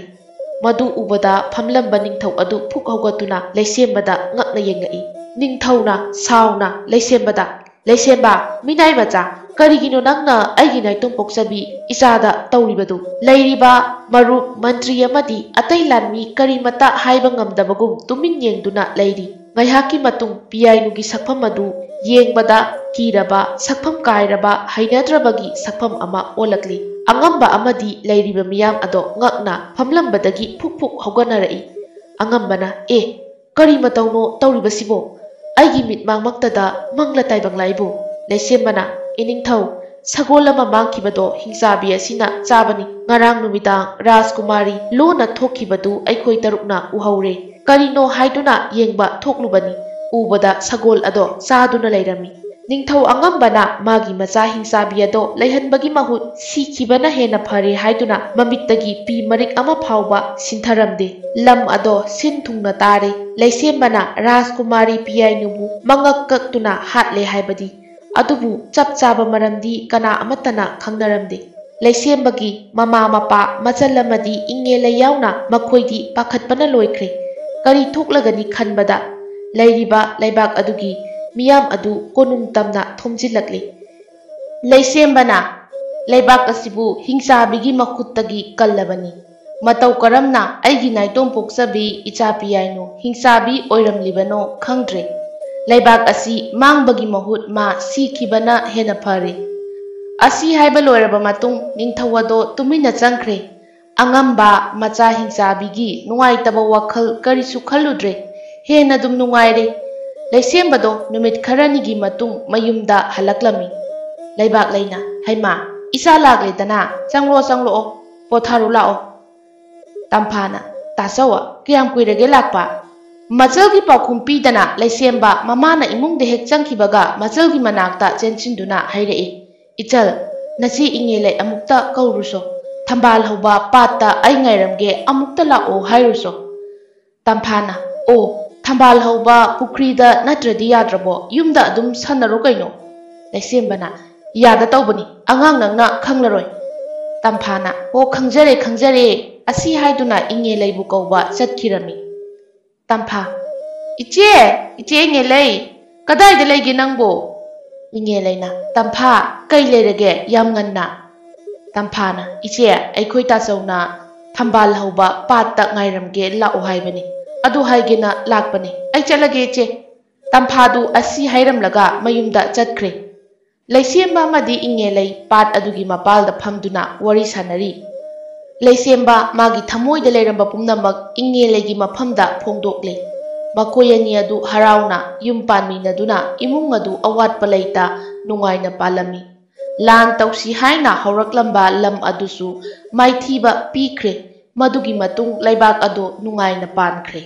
ꯃꯗꯨ ꯎꯕꯗ ꯐꯝꯂꯝꯕ ꯅꯤꯡꯊꯧ ꯑꯗꯨ ꯐꯨꯛ ꯍꯧꯒꯠꯇꯨꯅ ꯂꯩꯁꯦꯝꯕꯗ ꯉꯛꯅ ꯌꯦꯡꯉꯛꯏ꯫ ꯅꯤꯡꯊꯧꯅ ꯁꯥꯎꯅ ꯂꯩꯁꯦꯝꯕꯗ "ꯂꯩꯁꯦꯝꯕ, ꯃꯤꯅꯥꯏ ꯃꯆꯥ, ꯀꯔꯤꯒꯤꯅꯣ ꯅꯪꯅ ꯑꯩꯒꯤ ꯅꯥꯏꯇꯣꯝ ꯄꯣꯛꯆꯕꯤ ꯏꯆꯥꯗ ꯇꯧꯔꯤꯕꯗꯨ? ꯂꯩꯔꯤꯕ ꯃꯔꯨꯞ, ꯃꯟꯇ꯭ꯔꯤ ꯑꯃꯗꯤ ꯑꯇꯩ ꯂꯥꯟꯃꯤ ꯀꯔꯤꯃꯠꯇ ꯍꯥꯏꯕ ꯉꯝꯗꯕꯒꯨꯝ ꯇꯨꯃꯤꯟ ꯌꯦꯡꯗꯨꯅ ꯂꯩꯔꯤ"꯫ ꯉꯥꯏꯍꯥꯛꯀꯤ ꯃꯇꯨꯡ ꯄꯤꯌꯥꯏꯅꯨꯒꯤ ꯁꯛꯐꯝ ꯑꯗꯨ ꯌꯦꯡꯕꯗ ꯀꯤꯔꯕ, ꯁꯛꯐꯝ ꯀꯥꯏꯔꯕ, ꯍꯩꯅꯗ꯭ꯔꯕꯒꯤ ꯁꯛꯐꯝ ꯑꯃ ꯑꯣꯜꯂꯛꯂꯤ꯫ ꯑꯉꯝꯕ ꯑꯃꯗꯤ ꯂꯩꯔꯤꯕ ꯃꯤꯌꯥꯝ ꯑꯗꯣ ꯉꯛꯅ ꯐꯝꯂꯝꯕꯗꯒꯤ ꯐꯨꯛ ꯐꯨꯛ ꯍꯧꯒꯠꯅꯔꯛꯏ꯫ ꯑꯉꯝꯕꯅ "ꯑꯦ, ꯀꯔꯤ ꯃꯇꯧꯅꯣ ꯇꯧꯔꯤꯕꯁꯤꯕꯣ? ꯑꯩꯒꯤ ꯃꯤꯠꯃꯥꯡꯃꯛꯇꯗ ꯃꯪꯂꯥ ꯇꯥꯏꯕꯪꯂꯥ ꯏꯕꯨ"꯫ ꯂꯩꯁꯦꯝꯕꯅ "ꯏꯅꯤꯡꯊꯧ, ꯁꯒꯣꯜ ꯑꯃ ꯃꯥꯡꯈꯤꯕꯗꯣ ꯍꯤꯡꯆꯥꯕꯤ ꯑꯁꯤꯅ ꯆꯥꯕꯅꯤ꯫ ꯉꯔꯥꯡ ꯅꯨꯃꯤꯗꯥꯡ ꯔꯥꯖꯀꯨꯃꯥꯔꯤ ꯂꯣꯟꯅ ꯊꯣꯛꯈꯤꯕꯗꯨ ꯑꯩꯈꯣꯏ ꯇꯔꯨꯛꯅ ꯎꯍꯧꯔꯦ꯫ ꯀꯔꯤꯅꯣ ꯍꯥꯏꯗꯨꯅ ꯌꯦꯡꯕ ꯊꯣꯛꯂꯨꯕꯅꯤ꯫ ꯎꯕꯗ ꯁꯒꯣꯜ ꯑꯗꯣ ꯆꯥꯗꯨꯅ ꯂꯩꯔꯝꯃꯤ"꯫ ꯅꯤꯡꯊꯧ ꯑꯉꯝꯕꯅ ꯃꯥꯒꯤ ꯃꯆꯥ ꯍꯤꯡꯆꯥꯕꯤ ꯑꯗꯣ ꯂꯩꯍꯟꯕꯒꯤ ꯃꯍꯨꯠ ꯁꯤꯈꯤꯕꯅ ꯍꯦꯟꯅ ꯐꯔꯦ ꯍꯥꯏꯗꯨꯅ ꯃꯃꯤꯠꯇꯒꯤ ꯄꯤ ꯃꯔꯤꯛ ꯑꯃ ꯐꯥꯎꯕ ꯁꯤꯟꯊꯔꯝꯗꯦ꯫ ꯂꯝ ꯑꯗꯣ ꯁꯤꯟ ꯊꯨꯡꯅ ꯇꯥꯔꯦ꯫ ꯂꯩꯁꯦꯝꯕꯅ ꯔꯥꯖꯀꯨꯃꯥꯔꯤ ꯄꯤꯌꯥꯏꯅꯨꯕꯨ ꯃꯉꯛ ꯀꯛꯇꯨꯅ ꯍꯥꯠꯂꯦ ꯍꯥꯏꯕꯗꯤ, ꯑꯗꯨꯕꯨ ꯆꯞ ꯆꯥꯕ ꯃꯔꯝꯗꯤ ꯀꯅꯥ ꯑꯃꯠꯇꯅ ꯈꯪꯅꯔꯝꯗꯦ꯫ ꯂꯩꯁꯦꯝꯕꯒꯤ ꯃꯃꯥ ꯃꯄꯥ ꯃꯆꯜ ꯑꯃꯗꯤ ꯏꯪꯉꯦꯂꯩ ꯌꯥꯎꯅ ꯃꯈꯣꯏꯗꯤ ꯄꯥꯈꯠꯄꯅ ꯂꯣꯏꯈ꯭ꯔꯦ꯫ ꯀꯔꯤ ꯊꯣꯛꯂꯒꯅꯤ ꯈꯟꯕꯗ ꯂꯩꯔꯤꯕ ꯂꯩꯕꯥꯛ ꯑꯗꯨꯒꯤ ꯃꯤꯌꯥꯝ ꯑꯗꯨ ꯀꯣꯅꯨꯡ ꯇꯝꯅ ꯊꯣꯝꯖꯤꯜꯂꯛꯂꯤ꯫ ꯂꯩꯁꯦꯝꯕꯅ "ꯂꯩꯕꯥꯛ ꯑꯁꯤꯕꯨ ꯍꯤꯡꯆꯥꯕꯤꯒꯤ ꯃꯈꯨꯠꯇꯒꯤ ꯀꯜꯂꯕꯅꯤ꯫ ꯃꯇꯧ ꯀꯔꯝꯅ ꯑꯩꯒꯤ ꯅꯥꯏꯇꯣꯝ ꯄꯣꯛꯆꯕꯤ ꯏꯆꯥ ꯄꯤꯌꯥꯏꯅꯨ ꯍꯤꯡꯆꯥꯕꯤ ꯑꯣꯏꯔꯝꯂꯤꯕꯅꯣ ꯈꯪꯗ꯭ꯔꯦ꯫ ꯂꯩꯕꯥꯛ ꯑꯁꯤ ꯃꯥꯡꯕꯒꯤ ꯃꯍꯨꯠ ꯃꯥ ꯁꯤꯈꯤꯕꯅ ꯍꯦꯟꯅ ꯐꯔꯦ"꯫ ꯑꯁꯤ ꯍꯥꯏꯕ ꯂꯣꯏꯔꯕ ꯃꯇꯨꯡ ꯅꯤꯡꯊꯧ ꯑꯗꯣ ꯇꯨꯃꯤꯟꯅ ꯆꯪꯈ꯭ꯔꯦ꯫ ꯑꯉꯝꯕ ꯃꯆꯥ ꯍꯤꯡꯆꯥꯕꯤꯒꯤ ꯅꯨꯡꯉꯥꯏꯇꯕ ꯋꯥꯈꯜ ꯀꯔꯤꯁꯨ ꯈꯜꯂꯨꯗ꯭ꯔꯦ, ꯍꯦꯟꯅ ꯑꯗꯨꯝ ꯅꯨꯡꯉꯥꯏꯔꯦ꯫ ꯂꯩꯁꯦꯝꯕꯗꯣ ꯅꯨꯃꯤꯠ ꯈꯔꯅꯤꯒꯤ ꯃꯇꯨꯡ ꯃꯌꯨꯝꯗ ꯍꯜꯂꯛꯂꯝꯃꯤ꯫ ꯂꯩꯕꯥꯛ ꯂꯩꯅ "ꯍꯩꯃꯥ, ꯏꯆꯥ ꯂꯥꯛꯂꯦꯗꯅ, ꯆꯪꯂꯛꯑꯣ ꯆꯪꯂꯛꯑꯣ, ꯄꯣꯊꯥꯔꯨ ꯂꯥꯛꯑꯣ"꯫ ꯇꯝꯐꯥꯅ "ꯇꯥꯆꯧ, ꯀꯌꯥꯝ ꯀꯨꯏꯔꯒꯦ ꯂꯥꯛꯄ"꯫ ꯃꯆꯜꯒꯤ ꯄꯥꯎꯈꯨꯝ ꯄꯤꯗꯅ ꯂꯩꯁꯦꯝꯕ ꯃꯃꯥꯅ ꯏꯃꯨꯡꯗ ꯍꯦꯛ ꯆꯪꯈꯤꯕꯒ ꯃꯆꯜꯒꯤ ꯃꯅꯥꯛꯇ ꯆꯦꯟꯁꯤꯟꯗꯨꯅ ꯍꯥꯏꯔꯛꯏ꯫ "ꯏꯆꯜ, ꯅꯆꯦ ꯏꯪꯉꯦꯂꯩ ꯑꯃꯨꯛꯇ ꯀꯧꯔꯨꯆꯣ꯫ ꯊꯝꯕꯥꯜ ꯍꯧꯕ ꯄꯥꯠꯇ ꯑꯩ ꯉꯥꯏꯔꯝꯒꯦ, ꯑꯃꯨꯛꯇ ꯂꯥꯛꯑꯣ ꯍꯥꯏꯔꯨꯆꯣ"꯫ ꯇꯝꯐꯥꯅ "ꯑꯣ, ꯊꯝꯕꯥꯜ ꯍꯧꯕ ꯄꯨꯈ꯭ꯔꯤꯗ ꯅꯠꯇ꯭ꯔꯗꯤ ꯌꯥꯗ꯭ꯔꯕꯣ? ꯌꯨꯝꯗ ꯑꯗꯨꯝ ꯁꯥꯟꯅꯔꯣ ꯀꯩꯅꯣ"꯫ ꯂꯩꯁꯦꯝꯕꯅ "ꯌꯥꯗ ꯇꯧꯕꯅꯤ, ꯑꯉꯥꯡ ꯅꯪꯅ ꯈꯪꯂꯔꯣꯏ". ꯇꯝꯐꯥꯅ "ꯑꯣ, ꯈꯪꯖꯔꯦ ꯈꯪꯖꯔꯦ", ꯑꯁꯤ ꯍꯥꯏꯗꯨꯅ ꯏꯪꯉꯦꯂꯩꯕꯨ ꯀꯧꯕ ꯆꯠꯈꯤꯔꯝꯃꯤ꯫ ꯇꯝꯐꯥ "ꯏꯆꯦ, ꯏꯆꯦ ꯏꯪꯉꯦꯂꯩ, ꯀꯗꯥꯏꯗ ꯂꯩꯒꯦ ꯅꯪꯕꯣ"꯫ ꯏꯪꯉꯦꯂꯩꯅ "ꯇꯝꯐꯥ, ꯀꯩ ꯂꯩꯔꯒꯦ ꯌꯥꯝ ꯉꯟꯅ"꯫ ꯇꯝꯐꯥꯅ "ꯏꯆꯦ, ꯑꯩꯈꯣꯏ ꯇꯥꯆꯧꯅ ꯊꯝꯕꯥꯜ ꯍꯧꯕ ꯄꯥꯠꯇ ꯉꯥꯏꯔꯝꯒꯦ ꯂꯥꯛꯑꯣ ꯍꯥꯏꯕꯅꯤ, ꯑꯗꯨ ꯍꯥꯏꯒꯦꯅ ꯂꯥꯛꯄꯅꯤ, ꯑꯩ ꯆꯠꯂꯒꯦ ꯏꯆꯦ". ꯇꯝꯐꯥꯗꯨ ꯑꯁꯤ ꯍꯥꯏꯔꯝꯂꯒ ꯃꯌꯨꯝꯗ ꯆꯠꯈ꯭ꯔꯦ꯫ ꯂꯩꯁꯦꯝꯕ ꯑꯃꯗꯤ ꯏꯪꯉꯦꯂꯩ ꯄꯥꯠ ꯑꯗꯨꯒꯤ ꯃꯄꯥꯜꯗ ꯐꯝꯗꯨꯅ ꯋꯥꯔꯤ ꯁꯥꯟꯅꯔꯤ꯫ ꯂꯩꯁꯦꯝꯕ ꯃꯥꯒꯤ ꯊꯃꯣꯏꯗ ꯂꯩꯔꯝꯕ ꯄꯨꯝꯅꯃꯛ ꯏꯪꯉꯦꯂꯩꯒꯤ ꯃꯐꯝꯗ ꯐꯣꯡꯗꯣꯛꯂꯦ꯫ ꯃꯈꯣꯏ ꯑꯅꯤ ꯑꯗꯨ ꯍꯔꯥꯎꯅ ꯌꯨꯝ ꯄꯥꯟꯃꯤꯟꯅꯗꯨꯅ ꯏꯃꯨꯡ ꯑꯗꯨ ꯑꯋꯥꯠꯄ ꯂꯩꯇ ꯅꯨꯡꯉꯥꯏꯅ ꯄꯥꯜꯂꯝꯃꯤ꯫ ꯂꯥꯟ ꯇꯧꯁꯤ ꯍꯥꯏꯅ ꯍꯧꯔꯛꯂꯝꯕ ꯂꯝ ꯑꯗꯨꯁꯨ ꯃꯥꯏꯊꯤꯕ ꯄꯤꯈ꯭ꯔꯦ꯫ ꯃꯗꯨꯒꯤ ꯃꯇꯨꯡ ꯂꯩꯕꯥꯛ ꯑꯗꯨ ꯅꯨꯡꯉꯥꯏꯅ ꯄꯥꯟꯈ꯭ꯔꯦ꯫